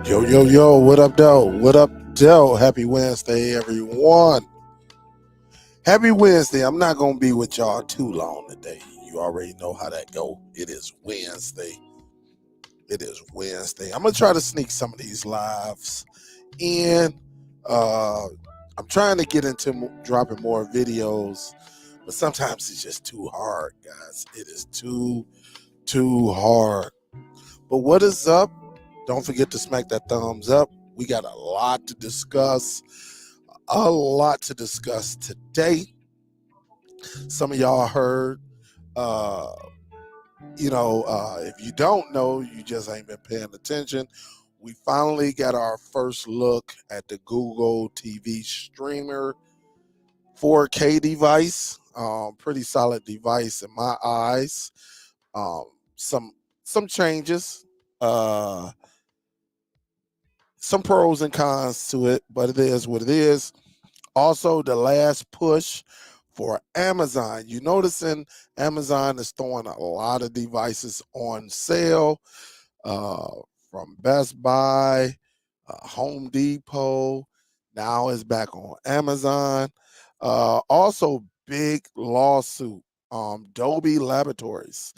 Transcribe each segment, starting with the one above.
Yo, yo, yo, what up, though? What up, though? Happy Wednesday, everyone. Happy Wednesday. I'm not going to be with y'all too long today. You already know how that go. It is Wednesday. I'm going to try to sneak some of these lives in. I'm trying to get into dropping more videos, but sometimes it's just too hard, guys. It is too hard. But what is up? Don't forget to smack that thumbs up. We got a lot to discuss. Today. Some of y'all heard, if you don't know, you just ain't been paying attention. We finally got our first look at the Google TV streamer 4K device. Pretty solid device in my eyes. Some changes. Some pros and cons to it, but it is what it is. Also, the last push for Amazon. You noticing Amazon is throwing a lot of devices on sale, from Best Buy, Home Depot. Now it's back on Amazon. Also, big lawsuit. Dolby Laboratories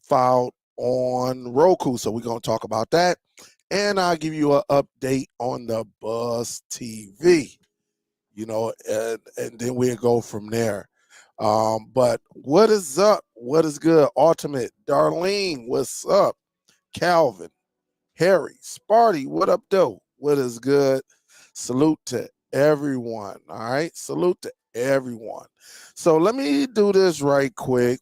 filed on Roku. So we're going to talk about that. And I'll give you an update on the buzztv, and then we'll go from there. But what is up? What is good? Ultimate, Darlene, what's up? Calvin, Harry, Sparty, what up, though? What is good? Salute to everyone. All right. Salute to everyone. So let me do this right quick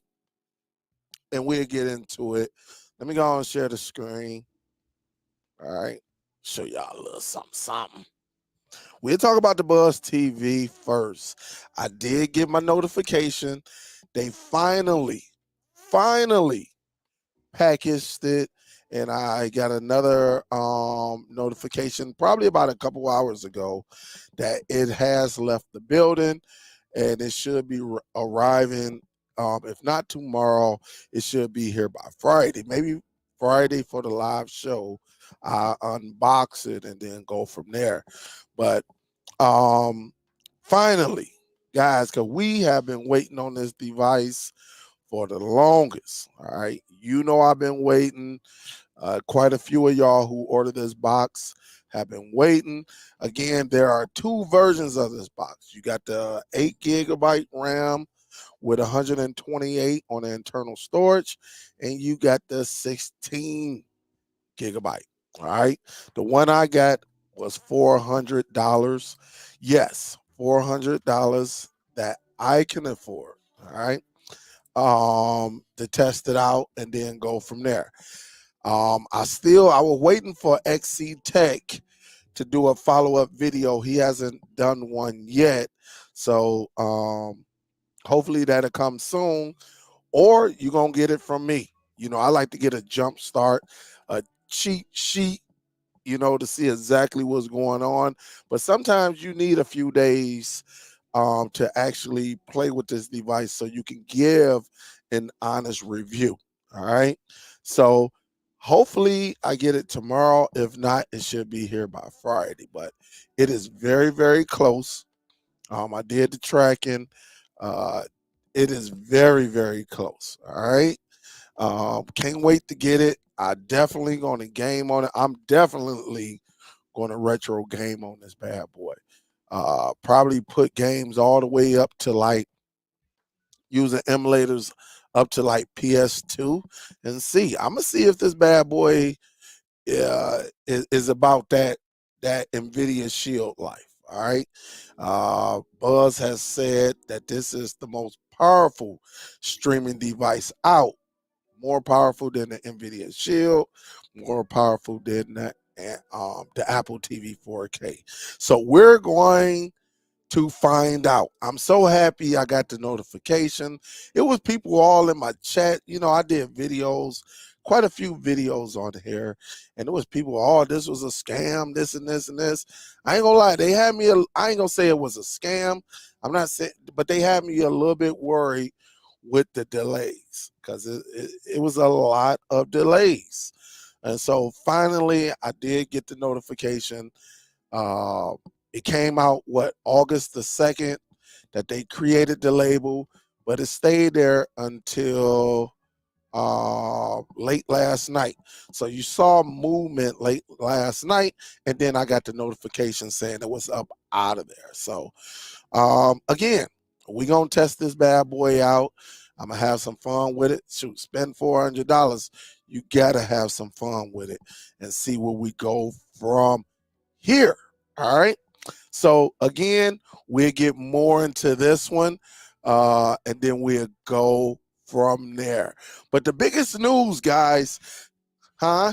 and we'll get into it. Let me go and share the screen. All right. Show y'all a little something. We'll talk about the Buzz TV first. I did get my notification. They finally packaged it, and I got another notification probably about a couple hours ago that it has left the building, and it should be arriving. If not tomorrow, it should be here by Friday. Maybe Friday for the live show. I unbox it and then go from there. But finally, guys, because we have been waiting on this device for the longest. All right. I've been waiting. Quite a few of y'all who ordered this box have been waiting. Again, there are two versions of this box. You got the 8 GB RAM with 128 on the internal storage, and you got the 16 GB. All right. The one I got was $400. Yes, $400 that I can afford. All right. To test it out and then go from there. I was waiting for XC Tech to do a follow-up video. He hasn't done one yet. So hopefully that'll come soon, or you're gonna get it from me. I like to get a jump start, a cheat sheet, to see exactly what's going on. But sometimes you need a few days to actually play with this device so you can give an honest review. All right. So hopefully I get it tomorrow. If not, it should be here by Friday. But it is very, very close. I did the tracking. It is very, very close. All right. Can't wait to get it. I definitely going to game on it. I'm definitely going to retro game on this bad boy. Probably put games all the way up to like using emulators up to like PS2 and see. I'm gonna see if this bad boy is about that NVIDIA Shield life. All right. Buzz has said that this is the most powerful streaming device out. More powerful than the NVIDIA Shield, more powerful than the Apple TV 4K. So we're going to find out. I'm so happy I got the notification. It was people all in my chat. I did videos, quite a few videos on here, and it was people, oh, this was a scam, this and this and this. I ain't gonna lie, they had me, I ain't gonna say it was a scam. I'm not saying, but they had me a little bit worried with the delays because it was a lot of delays. And so finally, I did get the notification. Uh, it came out, August the 2nd, that they created the label, but it stayed there until late last night. So you saw movement late last night, and then I got the notification saying it was up out of there. So again, we're gonna test this bad boy out. I'm gonna have some fun with it. Shoot, spend $400. You gotta have some fun with it and see where we go from here. All right. So again, we'll get more into this one, and then we'll go from there. But the biggest news, guys, huh?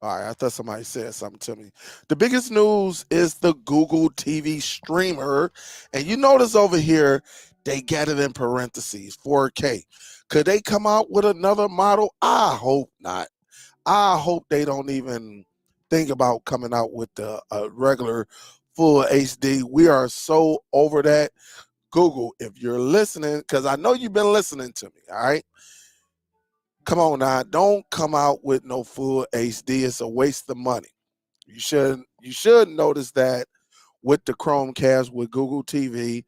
All right, I thought somebody said something to me. The biggest news is the Google TV streamer. And you notice over here, they got it in parentheses, 4K. Could they come out with another model? I hope not. I hope they don't even think about coming out with the regular full HD. We are so over that. Google, if you're listening, because I know you've been listening to me, all right? Come on now, don't come out with no full HD. It's a waste of money. You should notice that with the Chromecast with Google TV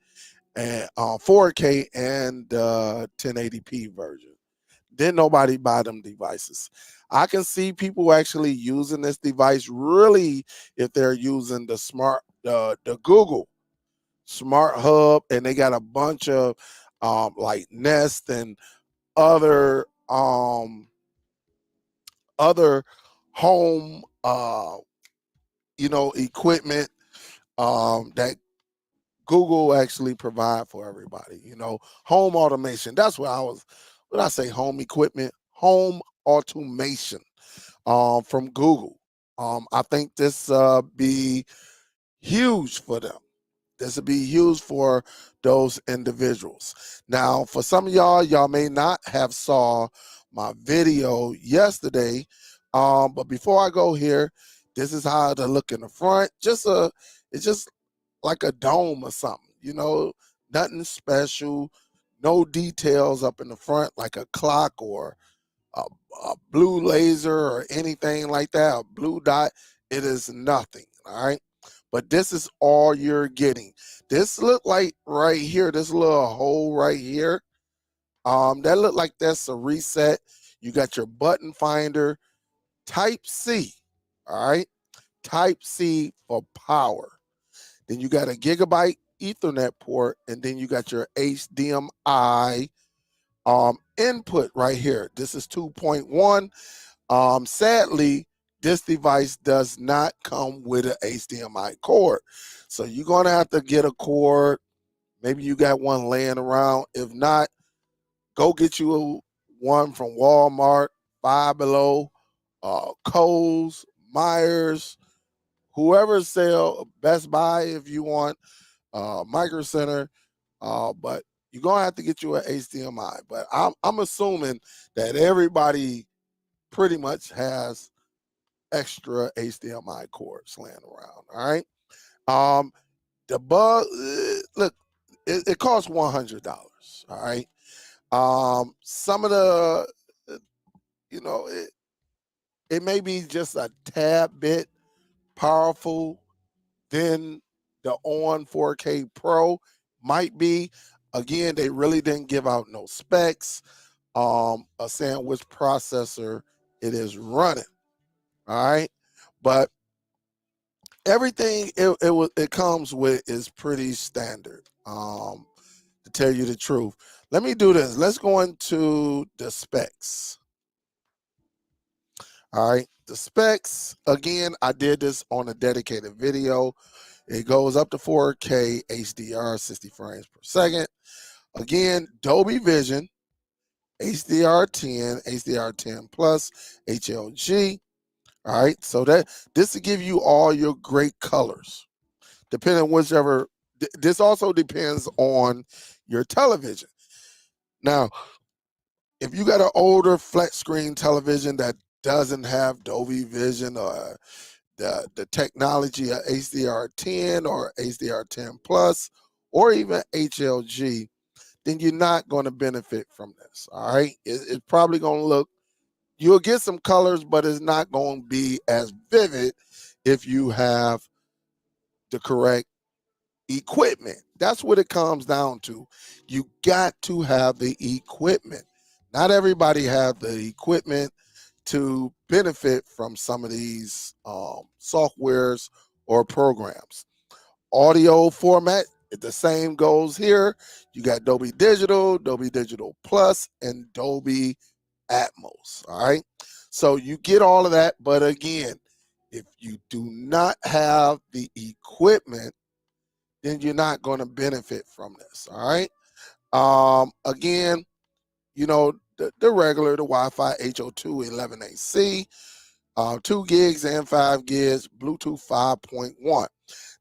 and 4K and 1080p version. Then nobody buy them devices. I can see people actually using this device really if they're using the Google Smart Hub, and they got a bunch of like Nest and other other home equipment that Google actually provide for everybody. Home automation. That's what when I say home equipment, home automation from Google. I think this be huge for them. This would be huge for those individuals. Now, for some of y'all may not have saw my video yesterday. But before I go here, this is how to look in the front. It's just like a dome or something, nothing special, no details up in the front like a clock or a, a blue laser or anything like that, a blue dot. It is nothing, all right? But this is all you're getting. This look like right here, this little hole right here, that look like that's a reset. You got your button finder, Type C, all right? Type C for power. Then you got a gigabyte Ethernet port, and then you got your HDMI input right here. This is 2.1. Sadly, this device does not come with an HDMI cord. So you're going to have to get a cord. Maybe you got one laying around. If not, go get you one from Walmart, Five Below, Kohl's, Myers, whoever sell, Best Buy if you want, Micro Center. But you're going to have to get you an HDMI. But I'm assuming that everybody pretty much has extra HDMI cords laying around. All right. The bug, look, it costs $100. All right. Some of the, it may be just a tad bit powerful than the on 4K Pro might be. Again, they really didn't give out no specs. Saying which processor it is running. All right. But everything it comes with is pretty standard. To tell you the truth. Let me do this. Let's go into the specs. All right. The specs, again, I did this on a dedicated video. It goes up to 4K HDR, 60 frames per second. Again, Dolby Vision, HDR10, HDR10 plus, HLG. All right. So this will give you all your great colors, depending on whichever. This also depends on your television. Now, if you got an older flat screen television that doesn't have Dolby Vision or the technology of HDR10 or HDR10 plus or even HLG, then you're not going to benefit from this. All right. It's probably going to look you'll get some colors, but it's not going to be as vivid if you have the correct equipment. That's what it comes down to. You got to have the equipment. Not everybody have the equipment to benefit from some of these softwares or programs. Audio format, the same goes here. You got Dolby Digital, Dolby Digital Plus, and Dolby Atmos. All right. So you get all of that. But again, if you do not have the equipment, then you're not going to benefit from this. All right. Again, you know, the regular, the Wi-Fi HO2 11AC, 2 gigs and 5 gigs, Bluetooth 5.1.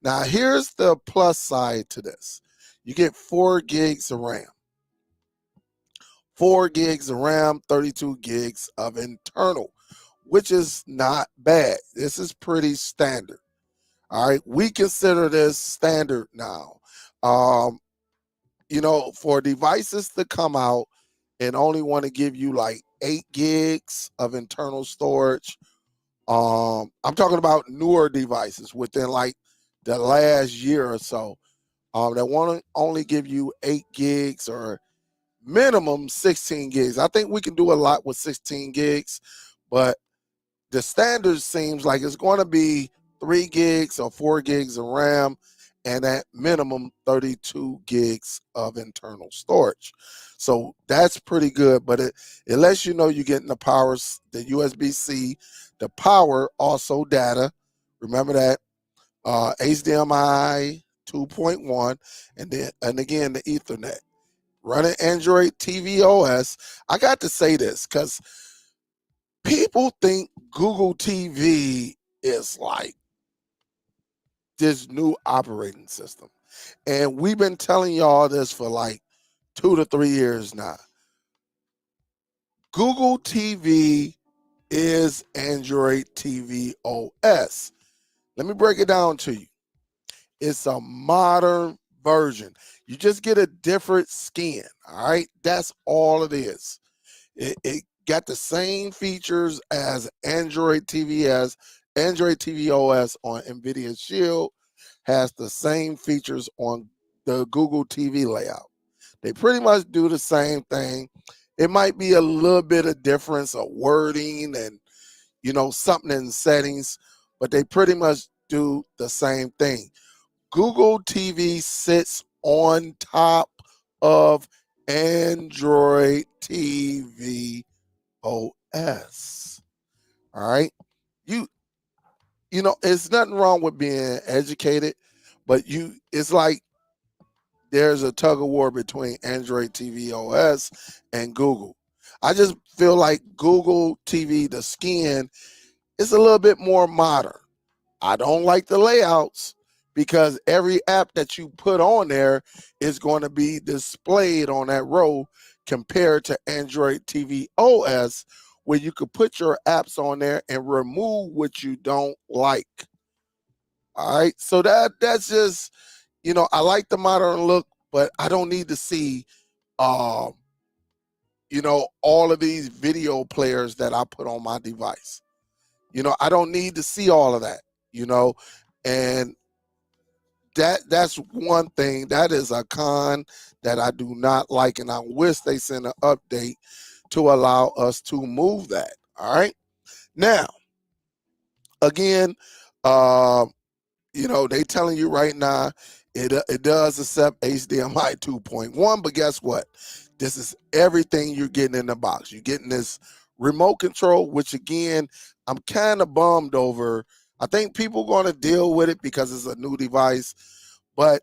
Now, here's the plus side to this. You get 4 gigs of RAM. 4 gigs of RAM, 32 gigs of internal, which is not bad. This is pretty standard. All right, we consider this standard now. You know, for devices to come out and only want to give you like 8 gigs of internal storage, I'm talking about newer devices within like the last year or so, that want to only give you 8 gigs or minimum 16 gigs. I think we can do a lot with 16 gigs, but the standard seems like it's going to be 3 gigs or 4 gigs of RAM and at minimum 32 gigs of internal storage. So that's pretty good, but it lets you know you're getting the powers, the USB-C, the power, also data. Remember that, HDMI 2.1, and again the Ethernet. Running Android TV OS. I got to say this because people think Google TV is like this new operating system. And we've been telling y'all this for like 2 to 3 years now. Google TV is Android TV OS. Let me break it down to you. It's a modern version. You just get a different skin. All right. That's all it is. It got the same features as Android TV, as Android TV OS on NVIDIA Shield has the same features on the Google TV layout. They pretty much do the same thing. It might be a little bit of difference of wording and, you know, something in settings, but they pretty much do the same thing. Google TV sits on top of Android TV OS. All right. You you know, it's nothing wrong with being educated, but it's like there's a tug of war between Android TV OS and Google. I just feel like Google TV, the skin, is a little bit more modern. I don't like the layouts because every app that you put on there is going to be displayed on that row compared to Android TV OS, where you could put your apps on there and remove what you don't like. All right. So that's just, you know, I like the modern look, but I don't need to see um, you know, all of these video players that I put on my device. You know, I don't need to see all of that, you know, and that's one thing. That is a con that I do not like, and I wish they send an update to allow us to move that. All right. Now, again, um, you know, they telling you right now it does accept HDMI 2.1, but guess what? This is everything you're getting in the box. You're getting this remote control, which again, I'm kind of bummed over. I think people going to deal with it because it's a new device, but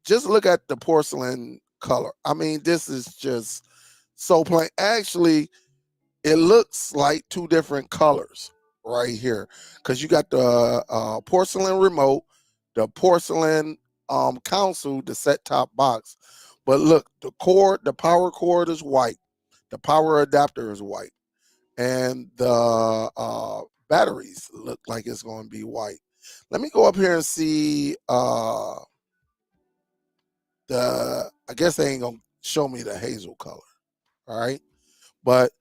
just look at the porcelain color. I mean, this is just so plain. Actually, it looks like 2 different colors right here because you got the porcelain remote, the porcelain console, the set top box. But look, the power cord is white, the power adapter is white, and the batteries look like it's going to be white. Let me go up here and see I guess they ain't gonna show me the hazel color. All right, but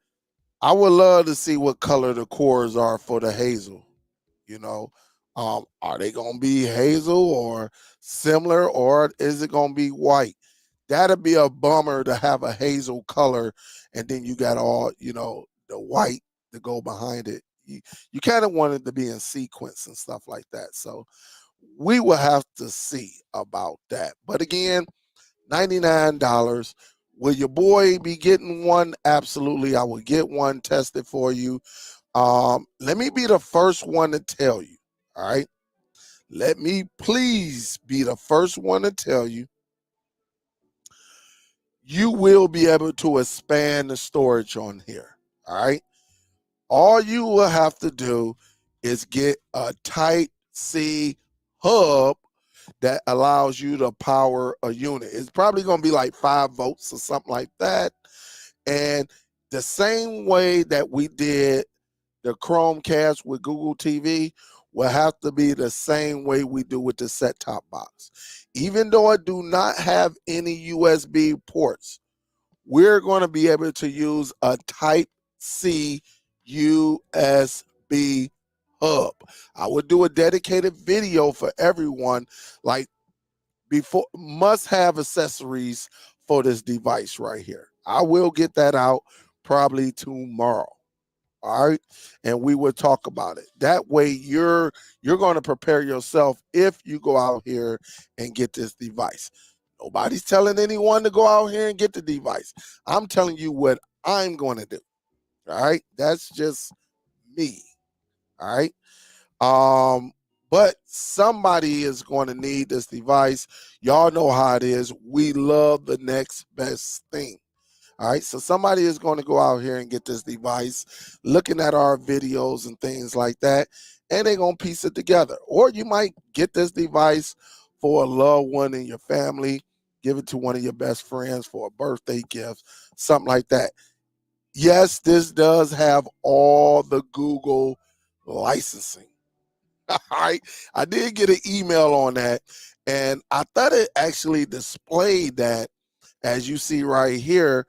I would love to see what color the cores are for the hazel. You know, are they gonna be hazel or similar, or is it gonna be white? That'd be a bummer to have a hazel color, and then you got all the white to go behind it. You kind of want it to be in sequence and stuff like that. So we will have to see about that. But again, $99. Will your boy be getting one? Absolutely. I will get one tested for you. Let me be the first one to tell you. All right. Let me please be the first one to tell you. You will be able to expand the storage on here. All right. All you will have to do is get a Type C hub that allows you to power a unit. It's probably going to be like 5 volts or something like that. And the same way that we did the Chromecast with Google TV will have to be the same way we do with the set-top box. Even though I do not have any USB ports, we're going to be able to use a Type C USB hub. I would do a dedicated video for everyone, like before must have accessories for this device right here. I will get that out probably tomorrow. All right, and we will talk about it. That way you're going to prepare yourself if you go out here and get this device. Nobody's telling anyone to go out here and get the device. I'm telling you what I'm going to do. All right, that's just me. All right. But somebody is going to need this device. Y'all know how it is. We love the next best thing. All right, so somebody is going to go out here and get this device, looking at our videos and things like that, and they're going to piece it together. Or you might get this device for a loved one in your family, give it to one of your best friends for a birthday gift, something like that. Yes, this does have all the Google licensing. All right. I did get an email on that, and I thought it actually displayed that, as you see right here.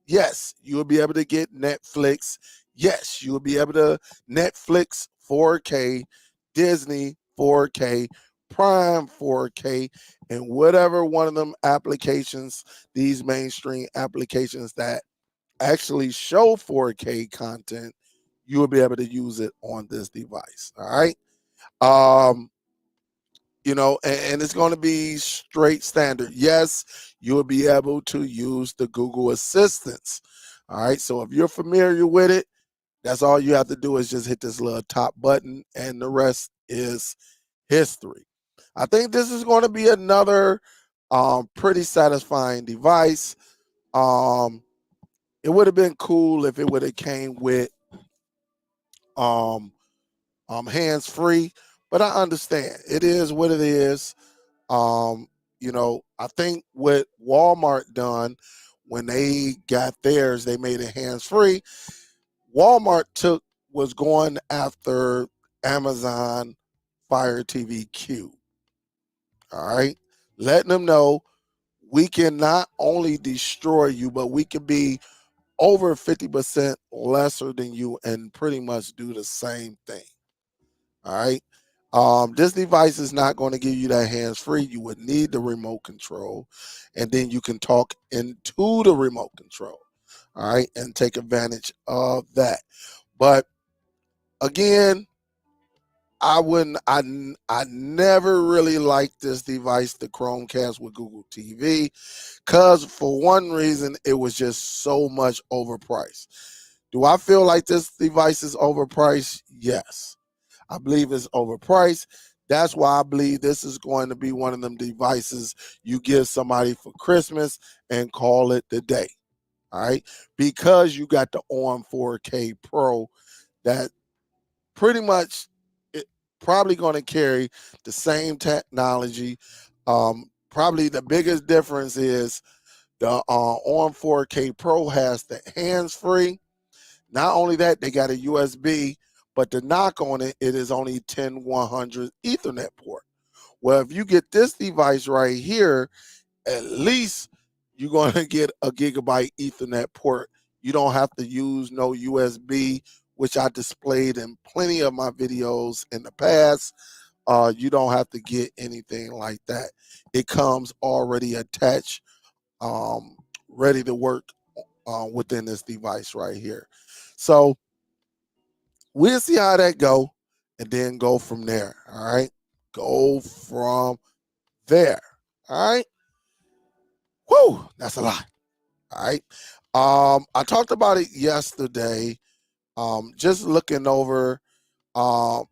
Yes, you will be able to get Netflix. Yes, you will be able to Netflix 4K, Disney 4K, Prime 4K, and whatever one of them applications, these mainstream applications that actually show 4K content, you will be able to use it on this device. All right. Um, and it's going to be straight standard. Yes, you will be able to use the Google Assistants. All right. So if you're familiar with it, that's all you have to do is just hit this little top button, and the rest is history. I think this is going to be another pretty satisfying device. Um, it would have been cool if it would have came with um, hands free, but I understand it is what it is. Um, I think what Walmart done when they got theirs, they made it hands free. Walmart was going after Amazon Fire TV Cube. All right, letting them know we can not only destroy you, but we can be over 50% lesser than you and pretty much do the same thing. All right. This device is not going to give you that hands free. You would need the remote control, and then you can talk into the remote control. All right, and take advantage of that. But again, I wouldn't. I never really liked this device, the Chromecast with Google TV, because for one reason, it was just so much overpriced. Do I feel like this device is overpriced? Yes. I believe it's overpriced. That's why I believe this is going to be one of them devices you give somebody for Christmas and call it the day. All right. Because you got the ON 4K Pro that pretty much it probably going to carry the same technology. Probably the biggest difference is the ON 4K Pro has the hands free. Not only that, they got a USB, but the knock on it, it is only 10100 Ethernet port. Well, if you get this device right here, at least you're going to get a gigabyte Ethernet port You don't have to use no USB, which I displayed in plenty of my videos in the past. You don't have to get anything like that. It comes already attached, ready to work within this device right here. So we'll see how that go, and then go from there. All right, go from there. All right. Whew, that's a lot. All right. I talked about it yesterday. Just looking over the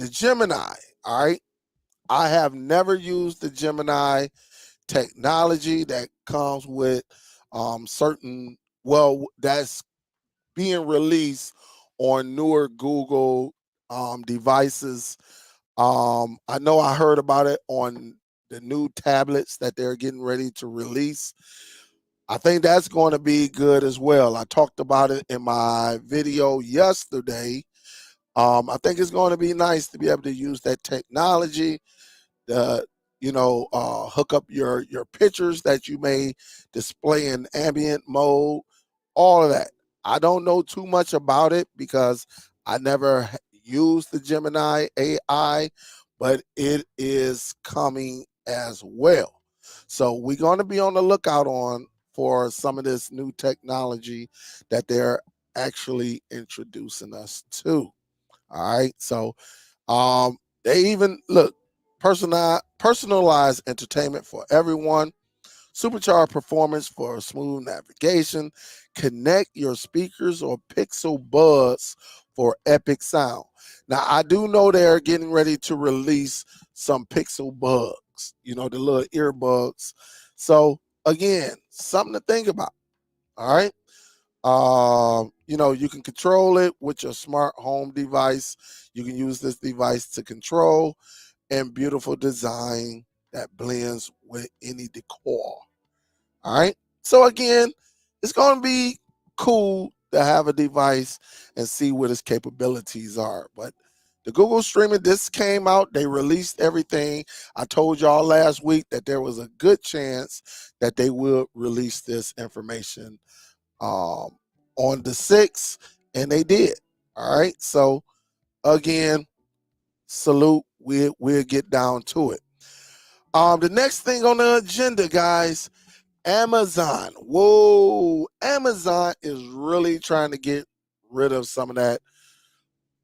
Gemini. All right. I have never used the Gemini technology that comes with certain, well, that's being released on newer Google devices. I know I heard about it on the new tablets that they're getting ready to release. I think that's going to be good as well. I talked about it in my video yesterday. I think it's going to be nice to be able to use that technology, the hook up your pictures that you may display in ambient mode, all of that. I don't know too much about it because I never used the Gemini AI, but it is coming as well. So we're going to be on the lookout for some of this new technology that they're actually introducing us to. All right. So they even look personalized entertainment for everyone, supercharged performance for smooth navigation, connect your speakers or Pixel Buds for epic sound. Now I do know they're getting ready to release some Pixel Buds, the little earbuds. So again, something to think about. All right. You can control it with your smart home device. You can use this device to control and beautiful design that blends with any decor. All right. So again, it's going to be cool to have a device and see what its capabilities are. But the Google streaming, this came out, they released everything. I told y'all last week that there was a good chance that they will release this information on the 6th, and they did. All right. So again, salute. We'll get down to it. The next thing on the agenda, guys, Amazon. Whoa, Amazon is really trying to get rid of some of that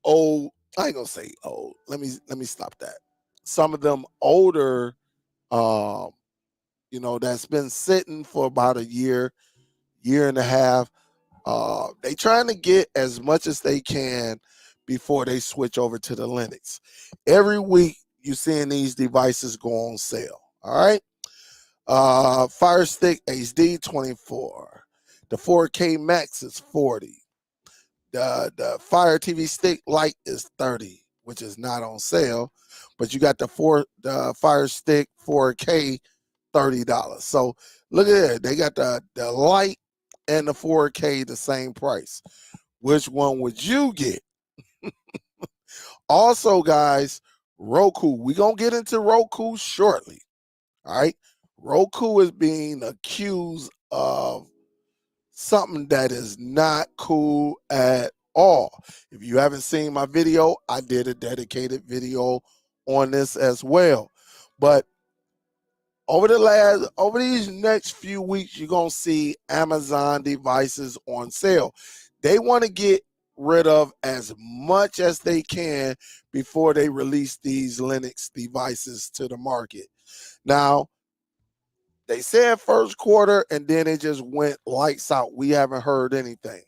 old. I ain't gonna say old. Let me stop that. Some of them older, um, that's been sitting for about a year, year and a half. They trying to get as much as they can before they switch over to the Linux. Every week you seeing these devices go on sale. All right. Fire Stick HD 24. The 4K Max is 40. The Fire TV Stick Lite is 30, which is not on sale. But you got the Fire Stick 4K $30. So look at that. They got the Lite and the 4K the same price. Which one would you get? Also, guys, Roku. We're going to get into Roku shortly. All right. Roku is being accused of something that is not cool at all. If you haven't seen my video, I did a dedicated video on this as well. But over these next few weeks, you're gonna see Amazon devices on sale. They want to get rid of as much as they can before they release these Linux devices to the market. Now, they said first quarter and then it just went lights out. We haven't heard anything.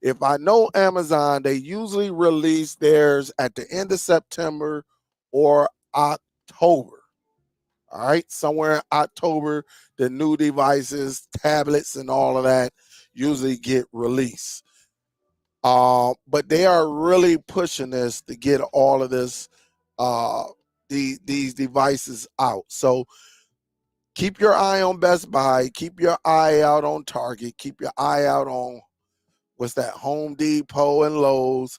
If I know Amazon, they usually release theirs at the end of September or October. All right, somewhere in October, the new devices, tablets, and all of that usually get released. But they are really pushing this to get all of this, these devices out. So keep your eye on Best Buy. Keep your eye out on Target. Keep your eye out on Home Depot and Lowe's,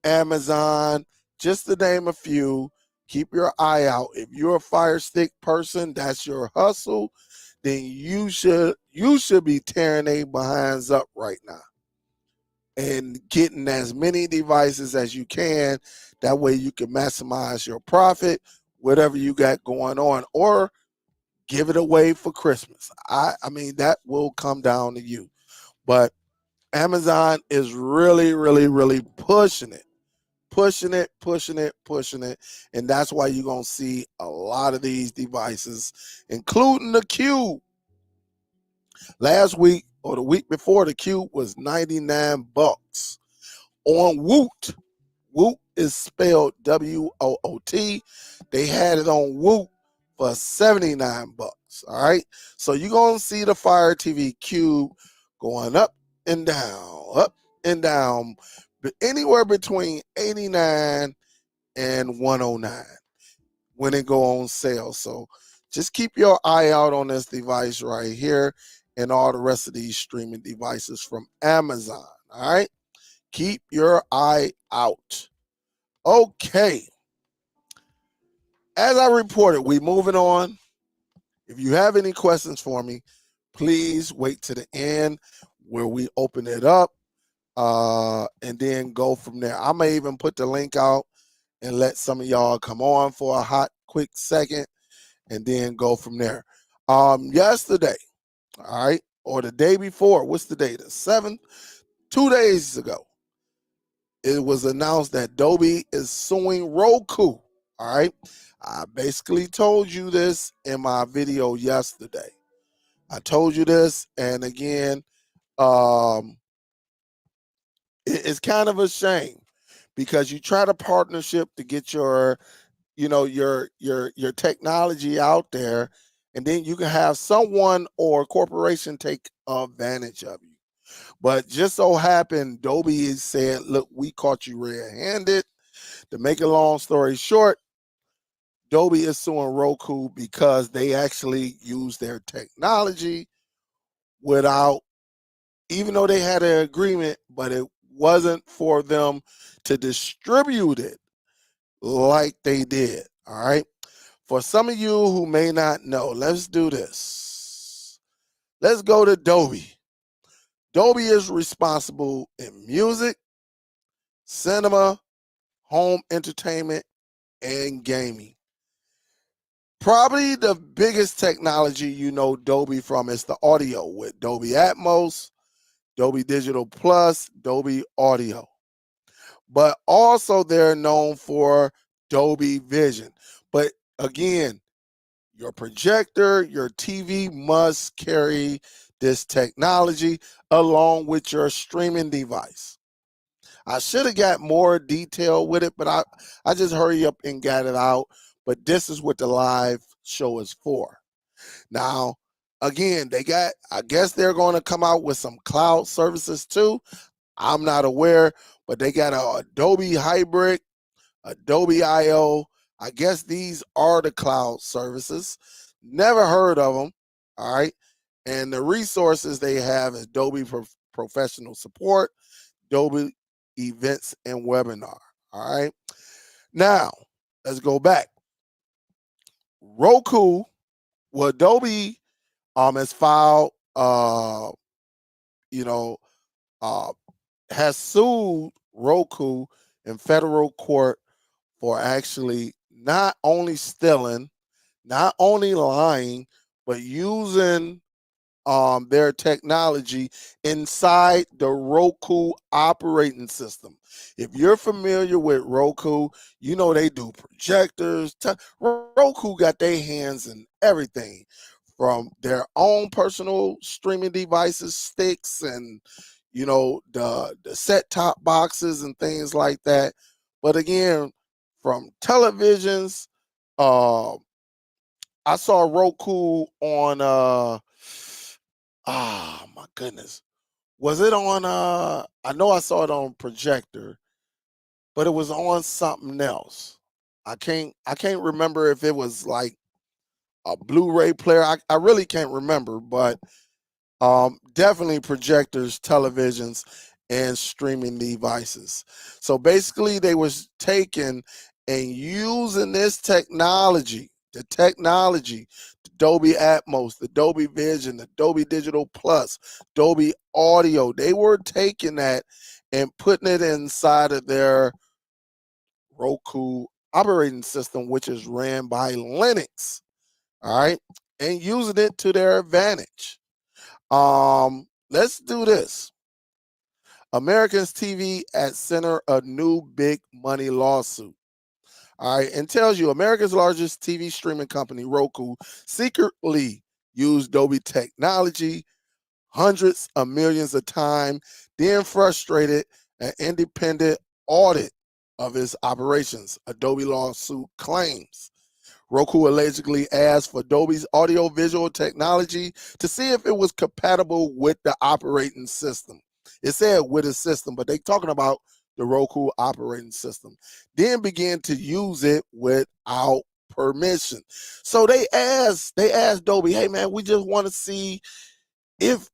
Amazon, just to name a few. Keep your eye out. If you're a Fire Stick person, that's your hustle. then you should be tearing their behinds up right now and getting as many devices as you can. That way you can maximize your profit, whatever you got going on, or give it away for Christmas. I mean, that will come down to you. But Amazon is really, really, really pushing it. Pushing it, pushing it, pushing it. And that's why you're going to see a lot of these devices, including the Cube. Last week or the week before, the Cube was $99 on Woot. Woot is spelled WOOT. They had it on Woot for $79. All right. So you're going to see the Fire TV Cube going up and down, but anywhere between 89 and 109 when it go on sale. So just keep your eye out on this device right here and all the rest of these streaming devices from Amazon. All right. Keep your eye out. Okay. As I reported, we moving on. If you have any questions for me, please wait to the end where we open it up and then go from there. I may even put the link out and let some of y'all come on for a hot, quick second and then go from there. Yesterday, all right, or the day before, what's the day? The 7th, 2 days ago, it was announced that Dolby is suing Roku. All right. I basically told you this in my video yesterday. I told you this, and again, it's kind of a shame because you try to partnership to get your technology out there, and then you can have someone or a corporation take advantage of you. But just so happened, Dolby said, look, we caught you red-handed. To make a long story short, Dolby is suing Roku because they actually used their technology without, even though they had an agreement, but it wasn't for them to distribute it like they did. All right. For some of you who may not know, let's do this. Let's go to Dolby. Dolby is responsible in music, cinema, home entertainment, and gaming. Probably the biggest technology you know Dolby from is the audio with Dolby Atmos, Dolby Digital Plus, Dolby Audio. But also they're known for Dolby Vision. But again, your projector, your TV must carry this technology along with your streaming device. I should have got more detail with it, but I just hurry up and got it out. But this is what the live show is for. Now, again, I guess they're going to come out with some cloud services too. I'm not aware, but they got a Adobe Hybrid, Adobe IO. I guess these are the cloud services. Never heard of them. All right. And the resources they have is Adobe Professional Support, Adobe Events and Webinar. All right. Now, let's go back. Roku, well, Adobe has filed, has sued Roku in federal court for actually not only stealing, not only lying, but using their technology inside the Roku operating system. If you're familiar with Roku, you know they do projectors. Roku got their hands in everything from their own personal streaming devices, sticks, and the set-top boxes and things like that. But again, from televisions, I saw Roku on my goodness. Was it on I know I saw it on projector, but it was on something else. I can't remember if it was like a Blu-ray player. I really can't remember, but definitely projectors, televisions, and streaming devices. So basically they was taking and using this technology. the technology, the Dolby Atmos, the Dolby Vision, the Dolby Digital Plus, Dolby Audio. They were taking that and putting it inside of their Roku operating system, which is ran by Linux. All right, and using it to their advantage. Let's do this. Americans TV at center a new big money lawsuit. All right, and tells you America's largest TV streaming company, Roku, secretly used Dolby technology hundreds of millions of times, then frustrated an independent audit of its operations. Adobe lawsuit claims. Roku allegedly asked for Dolby's audio-visual technology to see if it was compatible with the operating system. It said with a system, but they talking about the Roku operating system. Then began to use it without permission. So they asked Dolby, hey man, we just want to see if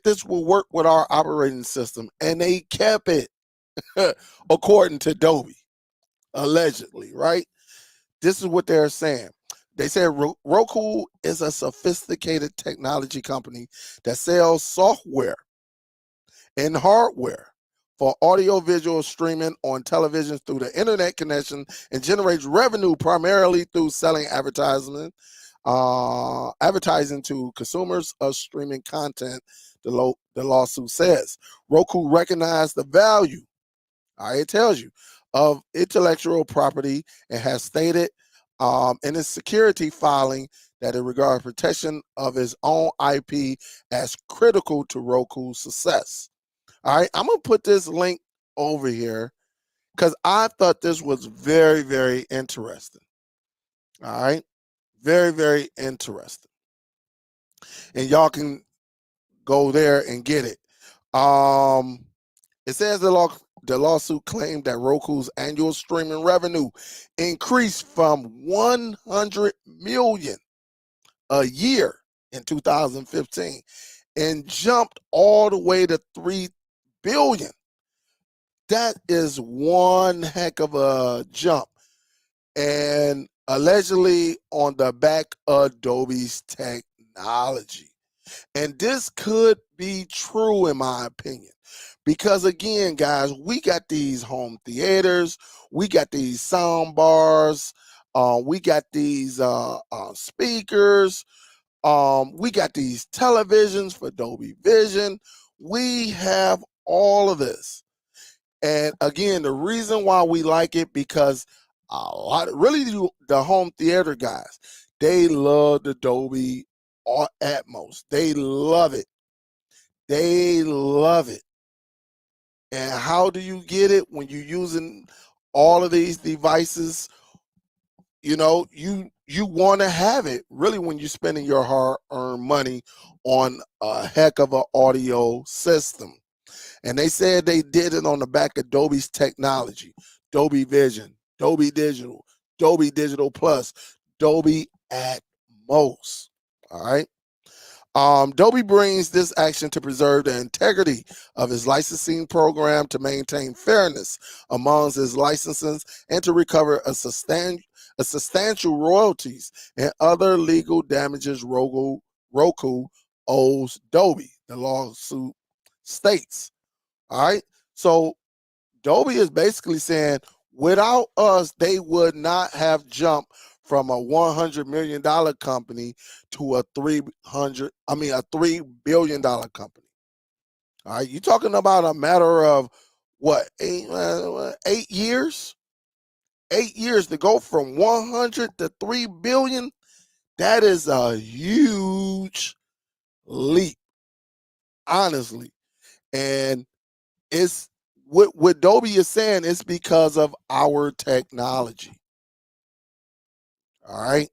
this will work with our operating system. And they kept it according to Dolby, allegedly, right? This is what they're saying. They said Roku is a sophisticated technology company that sells software and hardware for audio-visual streaming on television through the internet connection and generates revenue primarily through selling advertising to consumers of streaming content, the lawsuit says. Roku recognized the value, it tells you, of intellectual property and has stated in its security filing that it regards protection of its own IP as critical to Roku's success. All right, I'm going to put this link over here because I thought this was very, very interesting. All right, very, very interesting. And y'all can go there and get it. It says the lawsuit claimed that Roku's annual streaming revenue increased from $100 million a year in 2015 and jumped all the way to $3 billion. That is one heck of a jump. And allegedly on the back of Adobe's technology. And this could be true in my opinion. Because again, guys, we got these home theaters, we got these sound bars, we got these speakers, we got these televisions for Dolby Vision. We have all of this. And again, the reason why we like it, because a lot, really the home theater guys, they love the Dolby Atmos. They love it. They love it. And how do you get it? When you're using all of these devices, you know, you want to have it really when you're spending your hard-earned money on a heck of an audio system. And they said they did it on the back of Dolby's technology, Dolby Vision, Dolby Digital, Dolby Digital Plus, Dolby Atmos. All right. Dolby brings this action to preserve the integrity of his licensing program, to maintain fairness amongst his licenses, and to recover a substantial royalties and other legal damages Roku owes Dolby, the lawsuit states. All right. So Dolby is basically saying without us, they would not have jumped from a $100 million company to a $3 billion company. All right. You're talking about a matter of what, 8 years? 8 years to go from 100 to 3 billion. That is a huge leap, honestly. And it's what Dolby is saying, it's because of our technology. All right.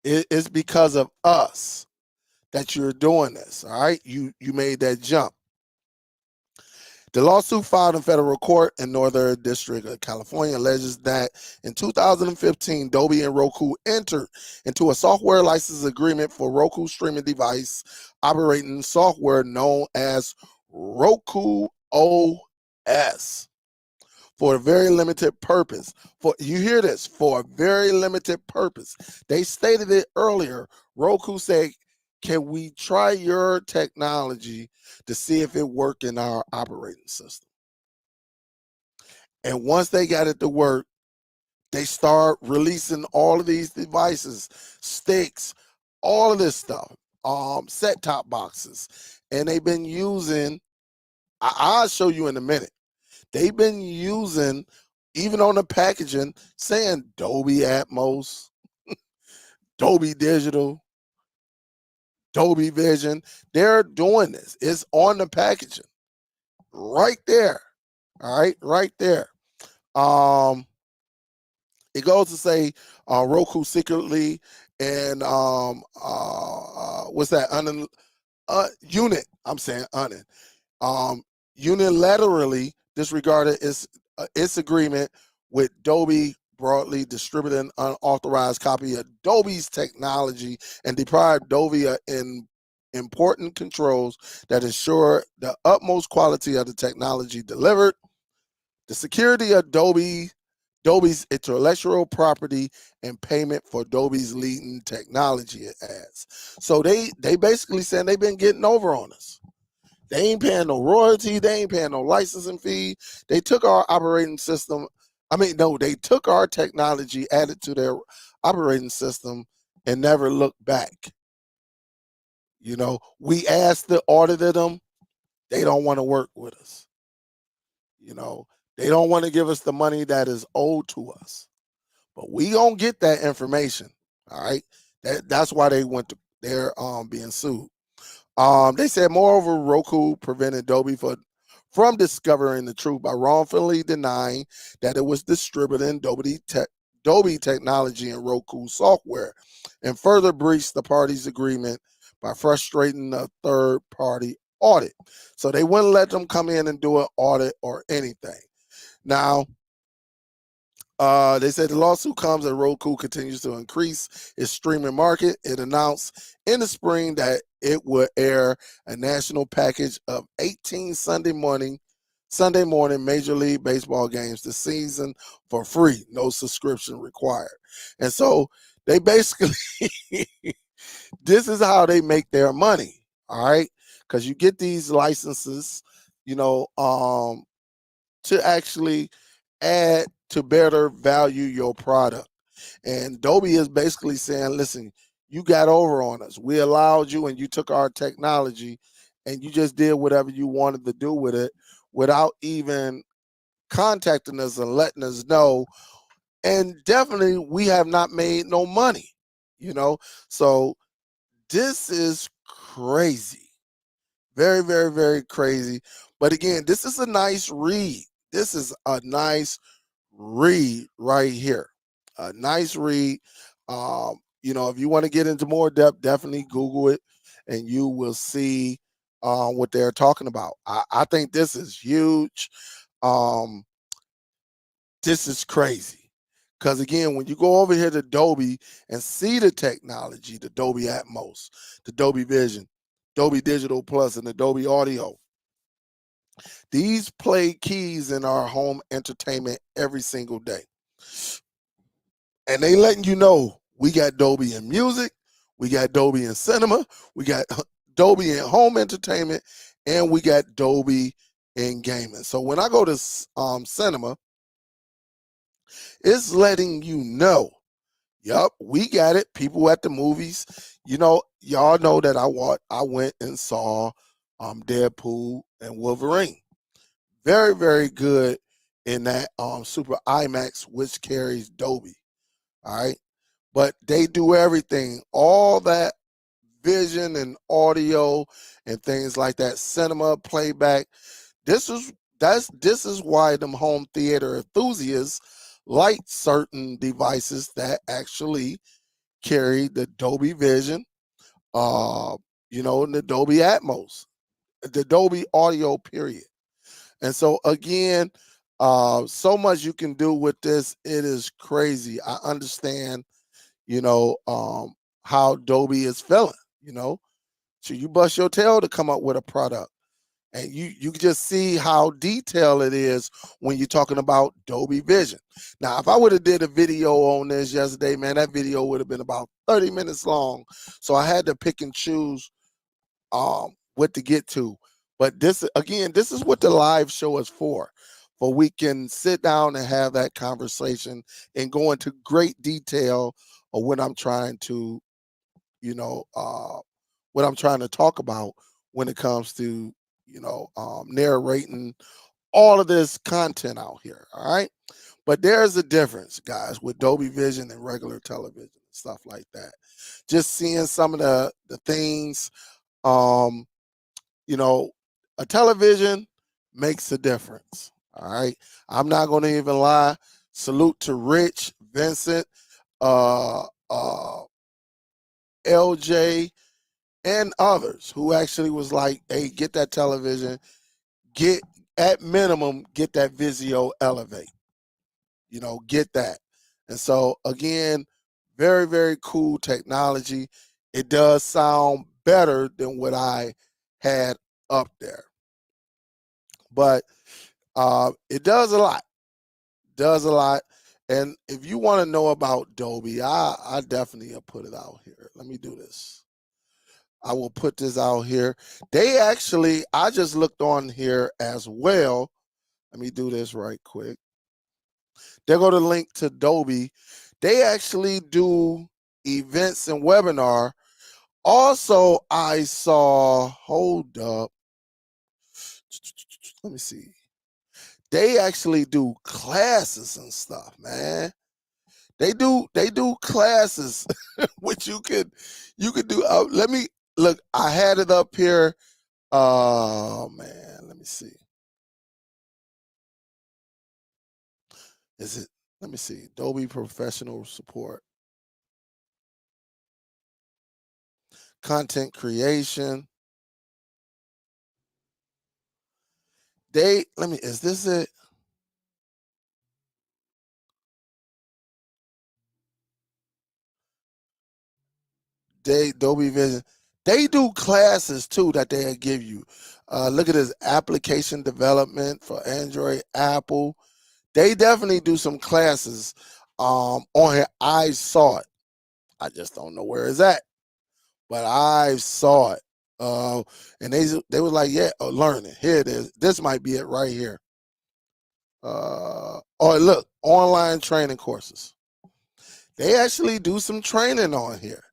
It's because of us that you're doing this. All right. You made that jump. The lawsuit filed in federal court in Northern District of California alleges that in 2015, Dolby and Roku entered into a software license agreement for Roku streaming device operating software known as Roku OS for a very limited purpose. For you hear this, for a very limited purpose. They stated it earlier. Roku said, can we try your technology to see if it worked in our operating system? And once they got it to work, they start releasing all of these devices, sticks, all of this stuff, set-top boxes. And they've been using, I'll show you in a minute. They've been using, even on the packaging, saying Dolby Atmos, Dolby Digital, Dolby Vision. They're doing this. It's on the packaging. Right there. All right, right there. It goes to say Roku secretly and what's that? Unit. I'm saying unilaterally disregarded its agreement with Dolby, broadly distributing unauthorized copy of Dolby's technology and deprived Dolby in important controls that ensure the utmost quality of the technology delivered, the security of Dolby's intellectual property, and payment for Dolby's leading technology, it adds. So they basically saying they've been getting over on us. They ain't paying no royalty. They ain't paying no licensing fee. They took our operating system. They took our technology, added to their operating system, and never looked back. We asked to audit them. They don't want to work with us. They don't want to give us the money that is owed to us. But we gonna get that information. All right. That's why they're being sued. They said, moreover, Roku prevented Dolby from discovering the truth by wrongfully denying that it was distributing Dolby technology and Roku software, and further breached the parties' agreement by frustrating a third-party audit. So they wouldn't let them come in and do an audit or anything. Now, they said the lawsuit comes as Roku continues to increase its streaming market. It announced in the spring that it would air a national package of 18 Sunday morning Major League Baseball games this season for free, no subscription required. And so they basically, this is how they make their money. All right. Because you get these licenses, to actually add to better value your product. And Dolby is basically saying, listen, you got over on us. We allowed you and you took our technology and you just did whatever you wanted to do with it without even contacting us and letting us know. And definitely we have not made no money, So this is crazy. Very, very, very crazy. But again, this is a nice read. This is a nice read right here. A nice read. If you want to get into more depth, definitely Google it and you will see what they're talking about. I think this is huge. This is crazy. Because again, when you go over here to Dolby and see the technology, the Dolby Atmos, the Dolby Vision, Dolby Digital Plus, and the Dolby Audio, these play keys in our home entertainment every single day. And they letting you know we got Dolby in music, we got Dolby in cinema, we got Dolby in home entertainment, and we got Dolby in gaming. So when I go to cinema, it's letting you know, yep, we got it. People at the movies, y'all know that I went and saw Deadpool and Wolverine. Very, very good in that Super IMAX, which carries Dolby. All right. But they do everything, all that vision and audio and things like that, cinema, playback. This is why them home theater enthusiasts like certain devices that actually carry the Dolby Vision, and the Dolby Atmos, the Dolby Audio, period. And so again, so much you can do with this. It is crazy. I understand, how Dolby is feeling, so you bust your tail to come up with a product. And you can just see how detailed it is when you're talking about Dolby Vision. Now, if I would have did a video on this yesterday, man, that video would have been about 30 minutes long. So I had to pick and choose what to get to. But this, again, this is what the live show is for we can sit down and have that conversation and go into great detail of what I'm trying to, you know, what I'm trying to talk about when it comes to, narrating all of this content out here. All right. But there's a difference, guys, with Dolby Vision and regular television and stuff like that. Just seeing some of the things, um, a television makes a difference. All right. I'm not going to even lie. Salute to Rich, Vincent, uh, uh, LJ, and others who actually was like, hey, get that television, get at minimum, get that Vizio Elevate, get that. And so again, very, very cool technology. It does sound better than what I had up there, but it does a lot, And if you want to know about Dolby, I definitely will put it out here. Let me do this. I will put this out here. I just looked on here as well. Let me do this right quick. They go to link to Dolby. They actually do events and webinar. Also, I saw, hold up. Let me see. They actually do classes and stuff, man. They do classes, which you could do. Let me look. I had it up here. Oh man, let me see. Is it? Let me see. Dolby Professional Support, content creation. Is this it? Dolby Vision. They do classes too that they'll give you. Look at this application development for Android, Apple. They definitely do some classes on here. I saw it. I just don't know where it's at, but I saw it. And they were like, yeah, learn it. Here it is. This might be it right here. Look, online training courses. They actually do some training on here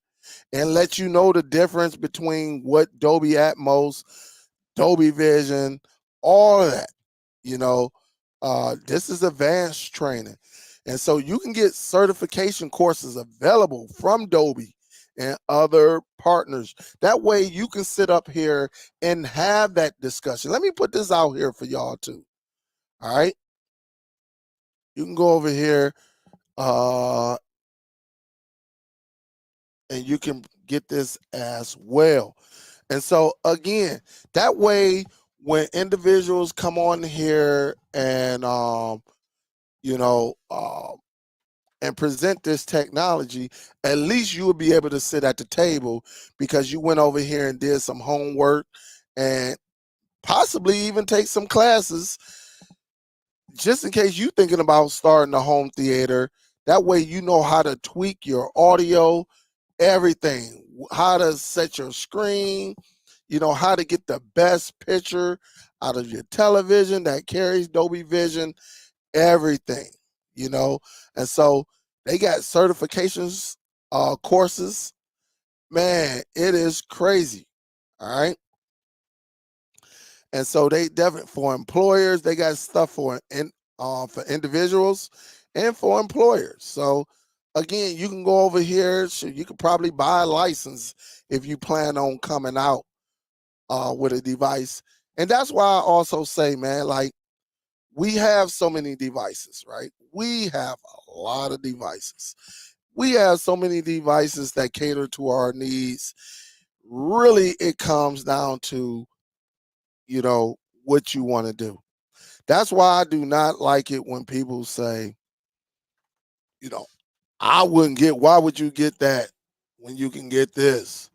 and let you know the difference between what Dolby Atmos, Dolby Vision, all of that. This is advanced training. And so you can get certification courses available from Dolby and other partners. That way you can sit up here and have that discussion. Let me put this out here for y'all too. All right. You can go over here and you can get this as well. And so again, that way when individuals come on here and and present this technology, at least you will be able to sit at the table because you went over here and did some homework and possibly even take some classes just in case you're thinking about starting a home theater. That way you know how to tweak your audio, everything, how to set your screen, how to get the best picture out of your television that carries Dolby Vision, everything, And so they got certifications, courses. Man, it is crazy. All right. And so they definitely, for employers, they got stuff for individuals and for employers. So again, you can go over here. You could probably buy a license if you plan on coming out with a device. And that's why I also say, man, like we have so many devices, right? We have a lot of devices. We have so many devices that cater to our needs. Really, it comes down to, what you want to do. That's why I do not like it when people say, you know, why would you get that when you can get this?